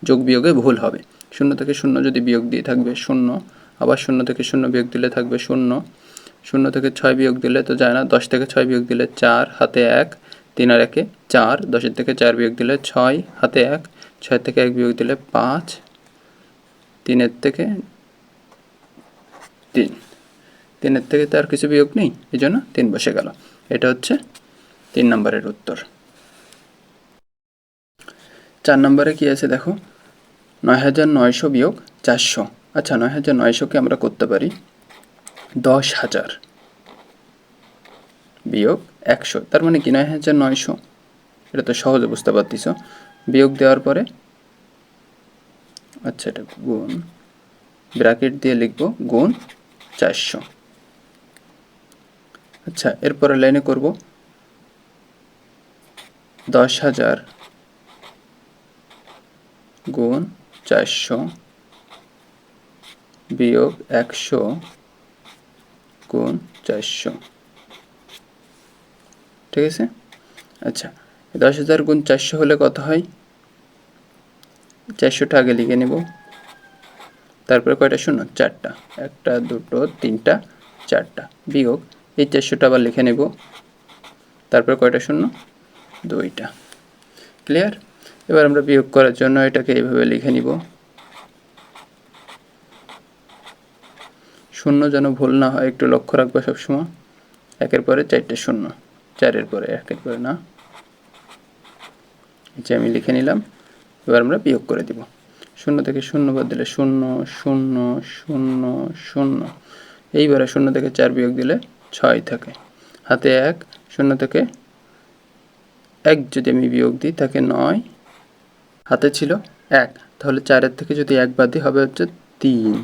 যোগ বিয়োগে ভুল হবে। 0 থেকে 0 যদি বিয়োগ দিয়ে থাকবে 0, আবার 0 থেকে 0 বিয়োগ দিলে থাকবে 0। 0 থেকে 6 বিয়োগ দিলে তো যায় না। 10 থেকে 6 বিয়োগ দিলে 4, হাতে 1। 3 আর 1 4। 10-এর থেকে 4 বিয়োগ দিলে 6, হাতে 1। 6 থেকে 1 বিয়োগ দিলে 5। 3-এর থেকে 3। 3-এর থেকে তো আর কিছু বিয়োগ নেই, এই জন্য 3 বসে গেল। এটা হচ্ছে 3 নম্বরের উত্তর। 4 নম্বরে কি আছে দেখো, 9900 বিয়োগ 400। আচ্ছা, 9900কে আমরা করতে পারি 10,000 বিয়োগ 100। তার মানে কি 9900, এটা তো সহজে বুঝতে পারতেছ। বিয়োগ দেওয়ার পরে, আচ্ছা, এটা গুণ ব্র্যাকেট দিয়ে লিখব গুণ 400। আচ্ছা, এরপরে লাইনে করব 10,000 গুণ 400 বিয়োগ 100 গুণ 400। ঠিক আছে? আচ্ছা, 10,000 গুণ 400 হলে কত হয়? 400টা আগে লিখে নেব, তারপরে কয়টা শূন্য? 4টা, 1টা 2টো 3টা 4টা, বিয়োগ এই 400টা আবার লিখে নেব, তারপরে কয়টা শূন্য? 2টা। ক্লিয়ার? এবার আমরা বিয়োগ করার জন্য এটাকে এইভাবে লিখে নিব, শূন্য যেন ভুল না হয়, একটু লক্ষ্য রাখবো সবসময়। 1-এর পরে 4টে শূন্য, 4-এর পরে 1-এর পরে না, যে আমি লিখে নিলাম। এবার আমরা বিয়োগ করে দিব। 0 থেকে 0 বাদ দিলে 0 0 0 0, এইবারে 0 থেকে 4 বিয়োগ দিলে 6 থাকে, হাতে 1, 0 থেকে 1 যদি আমি বিয়োগ দিই থাকে 9, হাতে ছিল 1, তাহলে 4 থেকে যদি 1 বাদ দিই হবে হচ্ছে 3।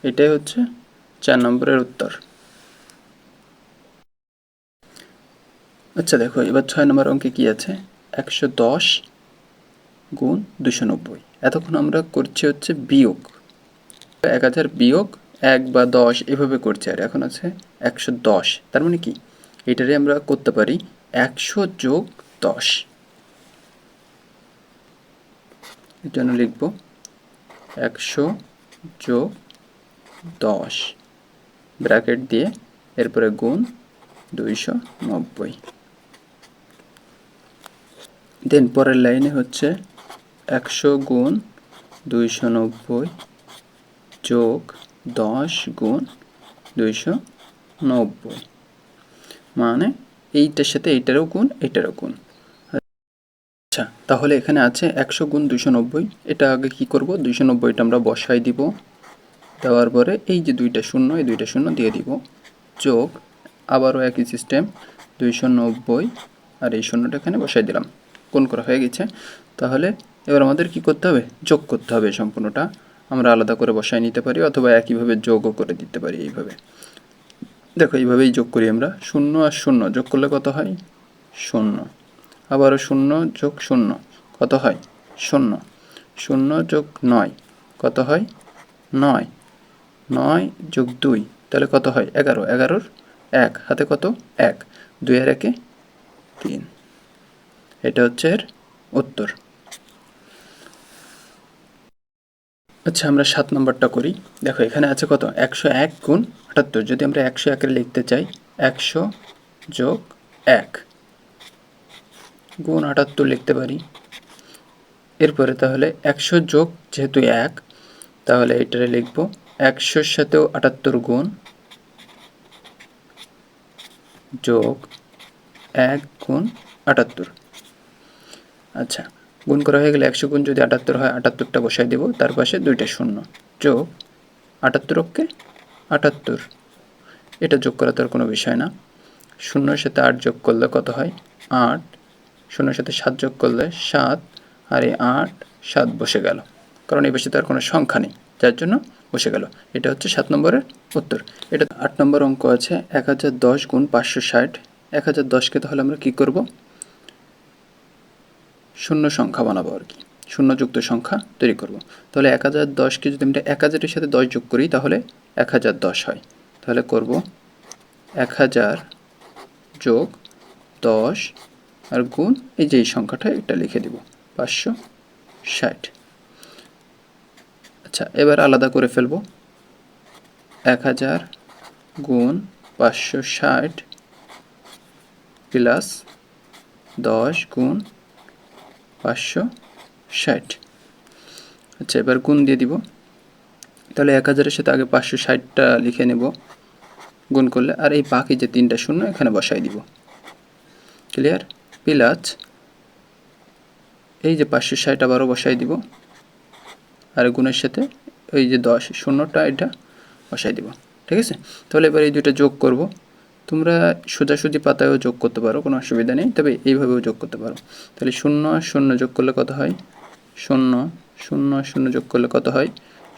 এটাই হচ্ছে 4 নম্বরের উত্তর। আচ্ছা দেখো এবার 6 নম্বর অঙ্কে কি আছে, 110 গুণ 290। এতক্ষণ আমরা করছি হচ্ছে বিয়োগ, 1000 বিয়োগ 1 বা 10 এভাবে করছি, আর এখন আছে 110। তার মানে কি, এটারে আমরা করতে পারি 100 যোগ 10। এর জন্য লিখব 100 যোগ 10 ব্র্যাকেট দিয়ে এরপরে গুণ 290। দেন পরের লাইনে হচ্ছে 100 গুণ 290 যোগ 10 গুণ 290, মানে এইটার সাথে এইটারও গুণ, এইটারও গুণ। আচ্ছা তাহলে এখানে আছে 100 গুণ 290, এটা আগে কি করব, 290টা আমরা বসাই দিব, দেওয়ার পরে এই যে দুইটা শূন্য, এই দুইটা শূন্য দিয়ে দিব, যোগ আবারও একই সিস্টেম 290, আর এই শূন্যটা এখানে বসাই দিলাম, গুণ করা হয়ে গেছে। তাহলে এবার আমাদের কি করতে হবে, যোগ করতে হবে। সম্পূর্ণটা আমরা আলাদা করে বসাই নিতে পারি, অথবা একইভাবে যোগও করে দিতে পারি। এইভাবে দেখো, এইভাবেই যোগ করি আমরা, 0 আর 0 যোগ করলে কত হয়, 0, আবারও 0 যোগ 0 কত হয়, 0, 0 যোগ 9 কত হয়, 9, 9 যোগ 2 তাহলে কত হয়, 11, 11-র 1, হাতে কত 1, 2 আর 1-এ 3। এটা হচ্ছে এর উত্তর। আচ্ছা আমরা 7 নম্বরটা করি। দেখো এখানে আছে কত, 101 গুণ 78। যদি আমরা 101-এর লিখতে চাই, 100 যোগ 1 গুণ 78 লিখতে পারি। এরপরে তাহলে 100 যোগ যেহেতু 1, তাহলে এটারে লিখব 100-র সাথেও 78 গুণ, যোগ 1 গুণ 78। আচ্ছা গুণ করা হয়ে গেলে 100 গুণ যদি 78 হয়, 78টা বসাই দেব, তার পাশে দুইটা শূন্য, যোগ 78-কে 78। এটা যোগ করা তো আর কোনো বিষয় না। 0-র সাথে 8 যোগ করলে কত হয়, 8, 0-র সাথে 7 যোগ করলে 7, আর এই 8, 7 বসে গেল, কারণ এই পাশে তো আর কোনো সংখ্যা নেই, যার জন্য বসে গেল। এটা হচ্ছে 7 নম্বরের উত্তর। এটা 8 নম্বর অঙ্ক আছে 1010 গুণ 560। 1010-কে তাহলে আমরা কি করব, শূন্য সংখ্যা বানাবো আর কি, শূন্যযুক্ত সংখ্যা তৈরি করব। তাহলে 1010-কে যদি আমরা 1000-এর সাথে 10 যোগ করি তাহলে 1010 হয়। তাহলে করব 1000 যোগ 10 আর গুণ এই যে এই সংখ্যাটা, এটা লিখে দিব 560। আচ্ছা এবার আলাদা করে ফেলব, 1000 গুণ 560 প্লাস 10 গুণ 560। আচ্ছা এবার গুণ দিয়ে দিব, তাহলে 1000-এর সাথে আগে 560টা লিখে নেব গুণ করলে, আর এই বাকি যে 3টা শূন্য এখানে বসাই দিব, ক্লিয়ার। প্লাস এই যে 560 আবারও বসাই দিব, আর গুণের সাথে ওই যে 10 শূন্যটা এটা বসাই দিব, ঠিক আছে। তাহলে এবার এই দুটো যোগ করব। তোমরা সোজাসুজি পাতায়ও যোগ করতে পারো, কোনো অসুবিধা নেই, তবে এইভাবেও যোগ করতে পারো। তাহলে 0 আর 0 যোগ করলে কত হয়, 0, 0 আর 0 যোগ করলে কত হয়,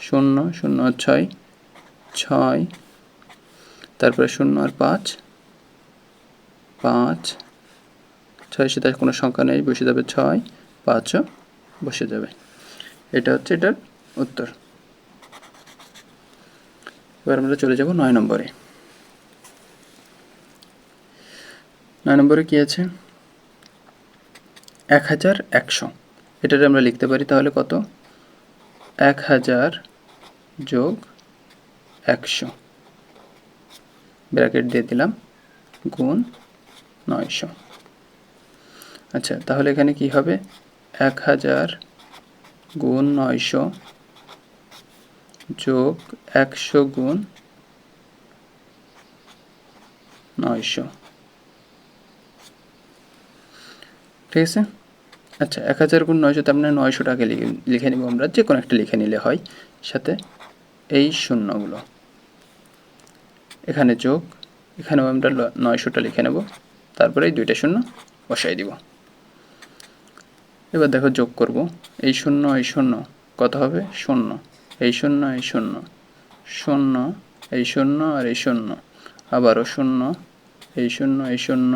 0, 0 আর 6, 6, তারপরে 0 আর 5, 5, 6-এর সাথে কোনো সংখ্যা নেই, বসে যাবে 6, 5ও বসে যাবে। এটা হচ্ছে এটার উত্তর। এবার আমরা চলে যাব 9 নম্বরে। 9 নম্বরে কি আছে, 1100। এটারে আমরা লিখতে পারি তাহলে কত, 1000 যোগ 100 ব্র্যাকেট দিয়ে দিলাম, গুণ 900। আচ্ছা তাহলে এখানে কি হবে, 1000 গুণ 900 যোগ 100 গুণ 900, ঠিক আছে। আচ্ছা 1000 গুণ 900, তার মানে 900টাকে লিখে নিব আমরা, যে কোনো একটা লিখে নিলে হয়, সাথে এই শূন্যগুলো এখানে যোগ, এখানেও আমরা 900টা লিখে নেব, তারপরে এই 2টা শূন্য বসাই দিব। এবার দেখো যোগ করব, এই শূন্য এই শূন্য কত হবে? শূন্য, এই শূন্য এই শূন্য, শূন্য এই শূন্য আর এই শূন্য, আবারও শূন্য, এই শূন্য এই শূন্য,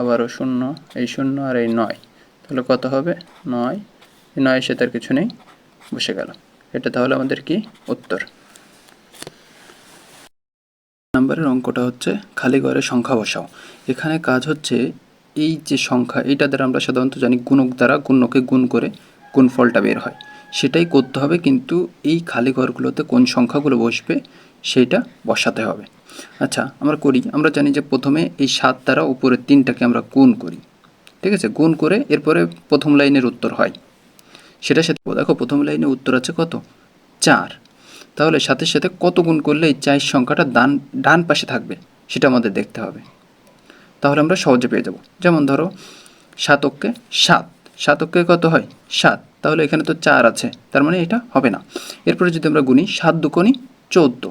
আবারও শূন্য, এই শূন্য আর এই 9, তাহলে কত হবে? 9, এই 9 সাথে আর কিছু নেই, বসে গেল। এটা তাহলে আমাদের কি উত্তর। নাম্বারের অঙ্কটা হচ্ছে খালি ঘরে সংখ্যা বসাও। এখানে কাজ হচ্ছে এই যে সংখ্যা, এইটা দ্বারা আমরা সাধারণত জানি গুণক দ্বারা গুণ্যকে গুণ করে গুণফলটা বের হয়, সেটাই করতে হবে, কিন্তু এই খালি ঘরগুলোতে কোন সংখ্যাগুলো বসবে সেইটা বসাতে হবে। আচ্ছা আমরা করি, আমরা জানি যে প্রথমে এই 7 দ্বারা উপরের 3টাকে আমরা গুণ করি, ঠিক আছে? গুণ করে এরপরে প্রথম লাইনের উত্তর হয়, সেটা সাথে দেখো প্রথম লাইনে উত্তর আছে কত? 4। তাহলে সাথে সাথে কত গুণ করলে এই 4 সংখ্যাটা ডান পাশে থাকবে সেটা আমাদের দেখতে হবে, তাহলে আমরা সহজে পেয়ে যাব। যেমন ধরো 7 অক্ষে 7, 7 অক্ষে কত হয়? 7, তাহলে এখানে তো 4 আছে, তার মানে এটা হবে না। এরপরে যদি আমরা গুনি 7 দুগুণি 14,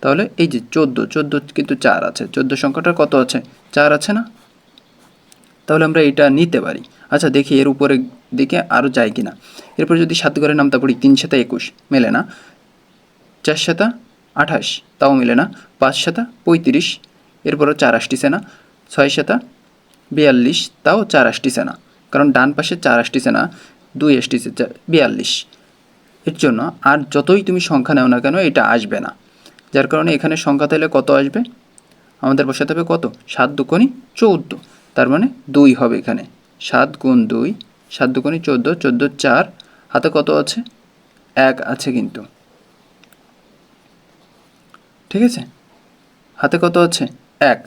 তাহলে এই যে 14 কিন্তু 4 আছে, 14 সংখ্যাটার কত আছে? 4 আছে না? তাহলে আমরা এটা নিতে পারি। আচ্ছা দেখি এর উপরে দিকে আরও যায় কি না। এরপরে যদি 7 ঘরের নামতা পড়ি, 3 7 21 মেলে না, 4 7 28 তাও মেলে না, 5 7 35 এরপরও 4 আসতেছে না, 6 7 42 তাও 4 আসতেছে না, কারণ ডান পাশে 4 আসতেছে না, 2 আসতেছে 42। এর জন্য আর যতই তুমি সংখ্যা নাও না কেন এটা আসবে না, যার কারণে এখানে সংখ্যা তাহলে কত আসবে? আমাদের বসাতে হবে কত? 7 দুগুণি 14, তার মানে 2 হবে এখানে। 7 গুণ 2, 7 দুগুণি 14, 14 4, হাতে কত আছে? 1 আছে কিন্তু, ঠিক আছে? হাতে কত আছে? 1।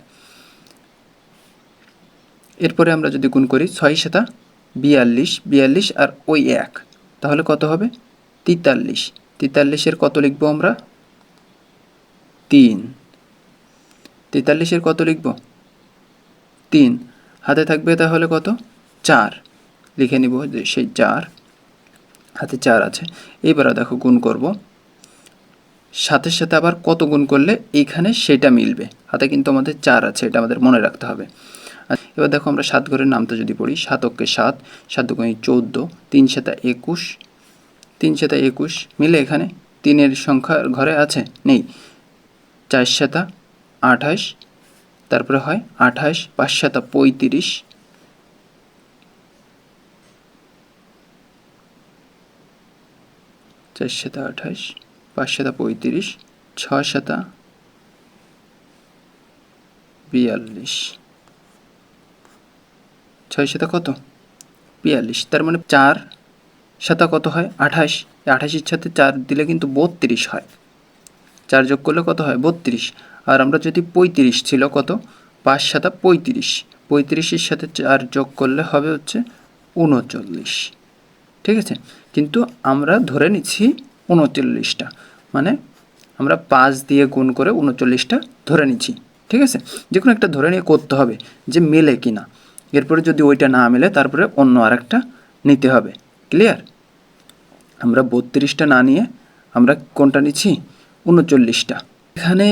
এরপরে আমরা যদি গুণ করি 6 7 42, 42 আর ওই 1, তাহলে কত হবে? 43। 43-এর কত লিখব আমরা? 3। 43-এর কত লিখব? 3। হাতে থাকবে তাহলে কত? 4, লিখে নিব যে সেই 4, হাতে 4 আছে। এইবার দেখো গুণ করব, সাথে সাথে আবার কত গুণ করলে এইখানে সেটা মিলবে, হাতে কিন্তু আমাদের 4 আছে, এটা আমাদের মনে রাখতে হবে। এবার দেখো আমরা 7 ঘরের নামটা যদি পড়ি, 7 অক্ষে 7, 7 দুগুণে 14, 3 7 21, 3 7 21 মিলে এখানে 3-এর সংখ্যা ঘরে আছে? নেই। 4 7 28, তারপরে হয় 28, 5 7 35, 4 7 28, 5 7 35, 6 7 42, 6 7 কত? 42, তার মানে 4 7 কত হয়? 28, 28-এর সাথে 4 দিলে কিন্তু 32 হয়, 4 যোগ করলে কত হয়? 32। আর আমরা যদি 35 ছিল কত? 5 7 35, 35-এর সাথে 4 যোগ করলে হবে হচ্ছে 39, ঠিক আছে? কিন্তু আমরা ধরে নিচ্ছি 39টা, মানে আমরা 5 দিয়ে গুণ করে 39টা ধরে নিচ্ছি, ঠিক আছে? যে কোনো একটা ধরে নিয়ে করতে হবে যে মেলে কি না, এরপরে যদি ওইটা না মেলে তারপরে অন্য আরেকটা নিতে হবে। ক্লিয়ার? আমরা 32টা না নিয়ে আমরা কোনটা নিচ্ছি? 39টা। এখানে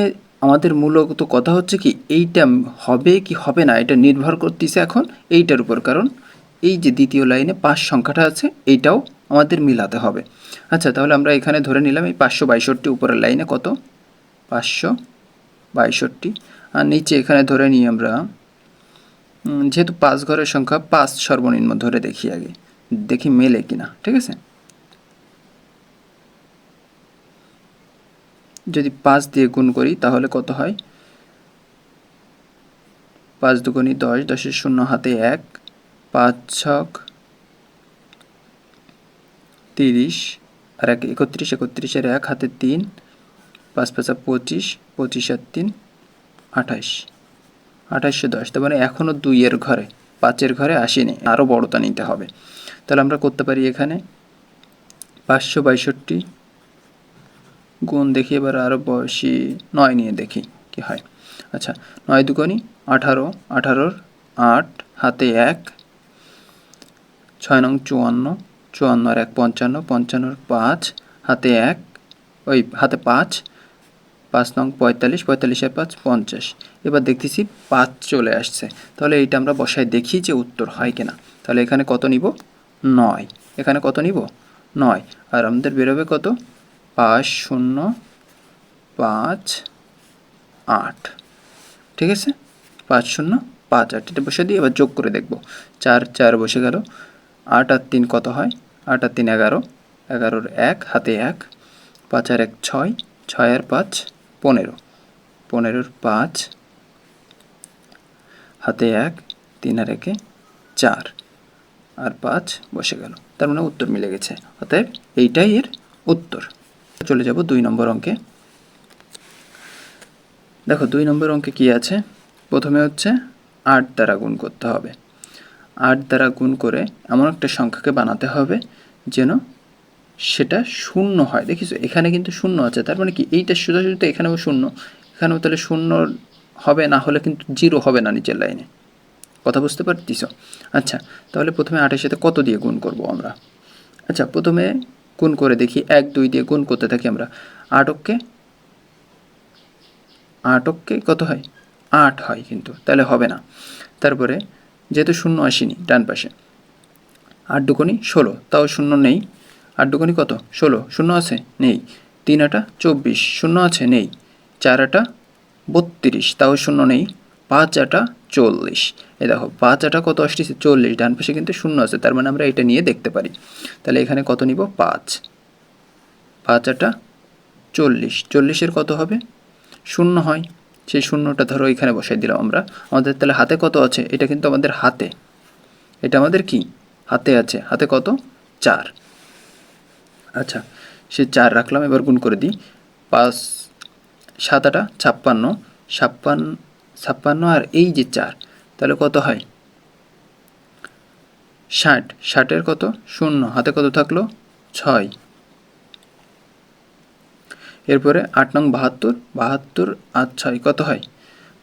আমাদের মূলত কথা হচ্ছে কি, এইটা হবে কি হবে না এটা নির্ভর করতেছে এখন এইটার উপর, কারণ এই যে দ্বিতীয় লাইনে 5 সংখ্যাটা আছে এইটাও আমাদের মিলাতে হবে। আচ্ছা তাহলে আমরা এখানে ধরে নিলাম এই 562 উপরের লাইনে কত? 562, আর নিচে এখানে ধরে নিই আমরা, যেহেতু 5 ঘরের সংখ্যা 5 সর্বনিম্ন ধরে দেখি, আগে দেখি মেলে কিনা, ঠিক আছে? যদি 5 দিয়ে গুণ করি তাহলে কত হয়? 5 দুগুণি 10, 10-এর শূন্য হাতে 1, 5 ছক 30, আর 1 31, 31-এর 1 হাতে 3, 5 5 25, 25 আর 3 28, 2810, তার মানে এখনও 2-এর ঘরে, 5-এর ঘরে আসেনি, আরও বড়টা নিতে হবে। তাহলে আমরা করতে পারি এখানে 562 গুণ, দেখি এবার আরও বয়সী 9 নিয়ে দেখি কি হয়। আচ্ছা 9 দুগুণি 18, 18-র 8 হাতে 1, 6 নং 54, 54 আর 1 55, 55-র 5 হাতে 1, ওই হাতে 5, 5 নং 45, 45 আর 5 50। এবার দেখতেছি 5 চলে আসছে, তাহলে এইটা আমরা বসায় দেখি যে উত্তর হয় কিনা। তাহলে এখানে কত নিব? 9। এখানে কত নিব? 9। আর আমাদের বেরোবে কত? 5 0 5 8। ঠিক আছে, 5 0 5 8 এটা বসে দিয়ে এবার যোগ করে দেখব। 4 4 বসে গেল। 8 আর 3 কত হয়? 8 আর 3 11, 11-র 1 হাতে 1, 5 আর 1 6, 6 আর 5 15, 15-র 5 হাতে 1, 3 আর 1 4 আর 5 বসে গেল। তার মানে উত্তর মিলে গেছে, অতএব এইটাই এর উত্তর। চলে যাব 2 নম্বর অঙ্কে। দেখো 2 নম্বর অঙ্কে কি আছে? প্রথমে হচ্ছে 8 দ্বারা গুণ করতে হবে। 8 দ্বারা গুণ করে এমন একটা সংখ্যাকে বানাতে হবে যেন সেটা শূন্য হয়। দেখিছো এখানে কিন্তু শূন্য আছে, তার মানে কি এইটা সোজাসুজি এখানেও শূন্য, এখানেও তাহলে শূন্য হবে, না হলে কিন্তু 0 হবে না নিচের লাইনে। কথা বুঝতে পারতিস? আচ্ছা, তাহলে প্রথমে 8-এর সাথে কত দিয়ে গুণ করব আমরা? আচ্ছা, প্রথমে গুণ করে দেখি। 1 2 দিয়ে গুণ করতে থাকি আমরা। 8 কত হয়? 8 হয়, কিন্তু তাহলে হবে না। তারপরে যেহেতু শূন্য আসেনি ডান পাশে, 8 দুগুণি 16, তাও শূন্য নেই। 8 দুগুণি কত? 16, শূন্য আছে? নেই। 3 আটা 24, শূন্য আছে? নেই। 4 আটা 32, তাও শূন্য নেই। 5 আটা 40, এই দেখো 5 আটা কত আসছে? 40, ডান পাশে কিন্তু শূন্য আছে, তার মানে আমরা এটা নিয়ে দেখতে পারি। তাহলে এখানে কত নিব? 5। 5 আটা 40, 40-এর কত হবে? শূন্য হয়, সেই শূন্যটা ধরো এখানে বসাই দিলাম আমরা। আমাদের তাহলে হাতে কত আছে? এটা কিন্তু আমাদের হাতে, এটা আমাদের কি হাতে আছে। হাতে কত? 4। আচ্ছা, সে 4 রাখলাম, এবার গুণ করে দিই। 5 7 আটা 56, 56 আর এই যে 4, তাহলে কত হয়? 60, 60-এর কত? শূন্য, হাতে কত থাকলো? 6। এরপরে 8 নং 72, 72 আর 6 কত হয়?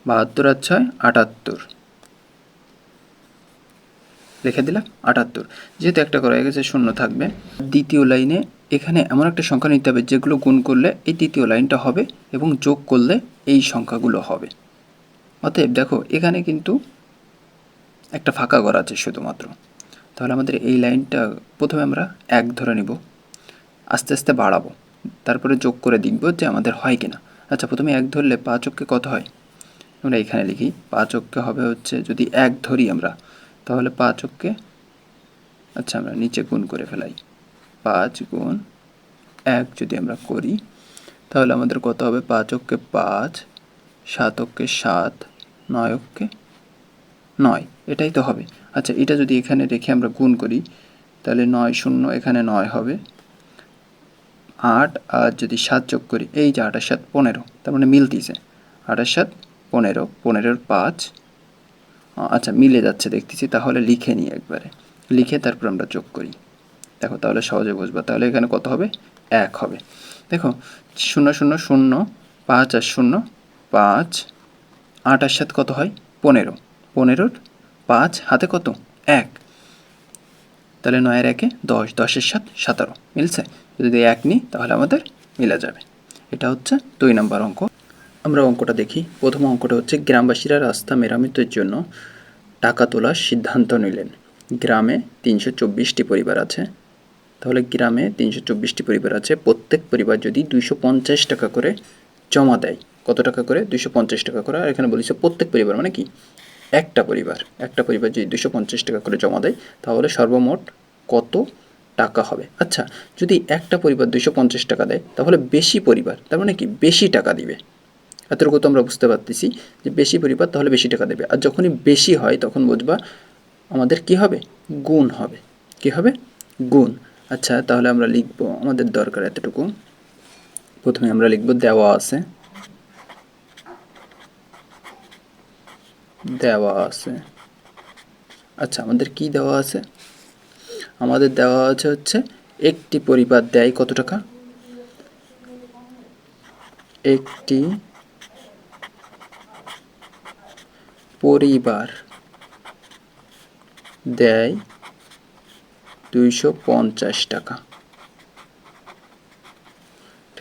72 আর 6 78, লিখে দিলাম 78। যেহেতু একটা করা হয়ে গেছে, শূন্য থাকবে। দ্বিতীয় লাইনে এখানে এমন একটা সংখ্যা নিতে হবে যেগুলো গুণ করলে এই তৃতীয় লাইনটা হবে এবং যোগ করলে এই সংখ্যাগুলো হবে। অতএব দেখো এখানে কিন্তু একটা ফাঁকা ঘর আছে শুধুমাত্র। তাহলে আমাদের এই লাইনটা প্রথমে আমরা 1 ধরে নিব, আস্তে আস্তে বাড়াবো, তারপরে যোগ করে দেখব যে আমাদের হয় কিনা। আচ্ছা, প্রথমে 1 ধরলে 5 অক্ষে কত হয়? আমরা এখানে লিখি 5 অক্ষে হবে হচ্ছে, যদি 1 ধরি আমরা তাহলে 5 অক্ষে, আচ্ছা আমরা নিচে গুণ করে ফেলাই। 5 গুণ 1 যদি আমরা করি তাহলে আমাদের কত হবে? 5 অক্ষে 5, 7 অক্ষে 7, 9 অক্ষে 9, এটাই তো হবে। আচ্ছা, এটা যদি এখানে রেখে আমরা গুণ করি তাহলে 9 0, এখানে 9 হবে। 8 আর যদি 7 যোগ করি, এই যে 8 আর 7 15, তার মানে মিলতিছে। 8 আর 7 15, 15-র 5, আচ্ছা মিলে যাচ্ছে দেখতেছি। তাহলে লিখে নিই একবারে, লিখে তারপর আমরা যোগ করি। দেখো তাহলে সহজে বুঝবা। তাহলে এখানে কত হবে? 1 হবে। দেখো 0 0 0, 5 আর 0 5, 8 আর 7 কত হয়? 15, 15-র 5 হাতে কত? 1, তাহলে 9 আর 1 10, 10-এর 7 17, মিলছে। যদি 1 নিই তাহলে আমাদের মিলে যাবে। এটা হচ্ছে 2 নম্বর অঙ্ক। আমরা অঙ্কটা দেখি। প্রথম অঙ্কটা হচ্ছে, গ্রামবাসীরা রাস্তা মেরামতের জন্য টাকা তোলার সিদ্ধান্ত নিলেন। গ্রামে 324টি পরিবার আছে। তাহলে গ্রামে 324টি পরিবার আছে, প্রত্যেক পরিবার যদি 250 টাকা করে জমা দেয়। কত টাকা করে? 250 টাকা করে। আর এখানে বলেছে প্রত্যেক পরিবার মানে কি? একটা পরিবার যদি 250 টাকা করে জমা দেয় তাহলে সর্বমোট কত টাকা হবে? আচ্ছা, যদি একটা পরিবার 250 টাকা দেয় তাহলে বেশি পরিবার, তার মানে কি বেশি টাকা দিবে। এতটুকু তো আমরা বুঝতে পারতেছি যে বেশি পরিবার তাহলে বেশি টাকা দেবে। আর যখনই বেশি হয় তখন বুঝবা আমাদের কি হবে? গুণ হবে। কি হবে? গুণ। আচ্ছা, তাহলে আমরা লিখব, আমাদের দরকার এতটুকু। প্রথমে আমরা লিখব দেওয়া আছে, দেওয়া আছে। আচ্ছা, আমাদের কি দেওয়া আছে? আমাদের দেওয়া আছে হচ্ছে একটি পরিবার দেয় কত টাকা? একটি পরিবার দেয় 250 টাকা।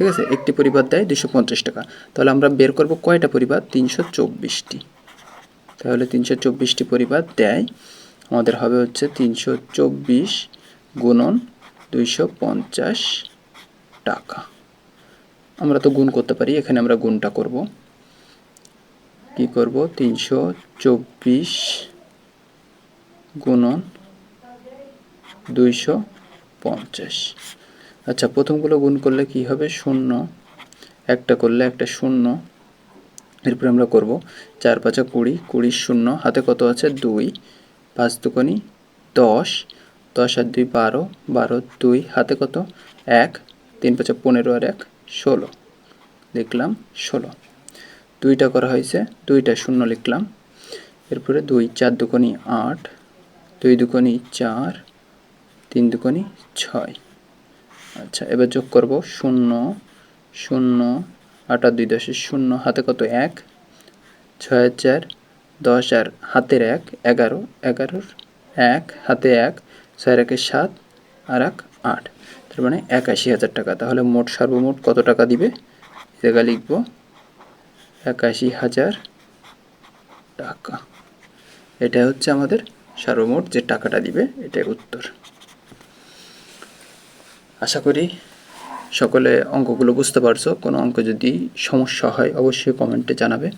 ঠিক আছে, একটি পরিবার দেয় 250 টাকা। তাহলে আমরা বের করব কয়টা পরিবার? 324টি। তাহলে 324টি পরিবার দেয়, আমাদের হবে হচ্ছে 324 গুণন 250 টাকা। আমরা তো গুণ করতে পারি, এখানে আমরা গুণটা করব। কি করব? 324 গুণন 250। আচ্ছা, প্রথমগুলো গুণ করলে কি হবে? 0, একটা করলে একটা 0। এরপরে আমরা করব 4 5 20, 20 0, হাতে কত আছে? 2, 5 দুগুণি 10, 10 আর 2 12, 12 2, হাতে কত? 1, 3 5 15 আর 1 16, লিখলাম 16। 2টা করা হয়েছে, 2টা 0 লিখলাম। এরপরে 2 4 দুগুণি 8, 2 দুগুণি 4, 3 দুগুণি 6। আচ্ছা, এবার যোগ করব 0 0, 8 আর 2 10 0, হাতে কত? 1, 6 আর 4 10 আর হাতের 1 11, 11 1 হাতে 1, 6 আর 1 7 আর 1 8, তার মানে 81,000 টাকা। তাহলে মোট সর্বমোট কত টাকা দিবে? জায়গা লিখব 81,000 টাকা। এটা হচ্ছে আমাদের সর্বমোট যে টাকাটা দিবে, এটাই উত্তর। আশা করি সকলে অঙ্কগুলো বুঝতে পারছো। কোনো অঙ্ক যদি সমস্যা হয় অবশ্যই কমেন্টে জানাবে।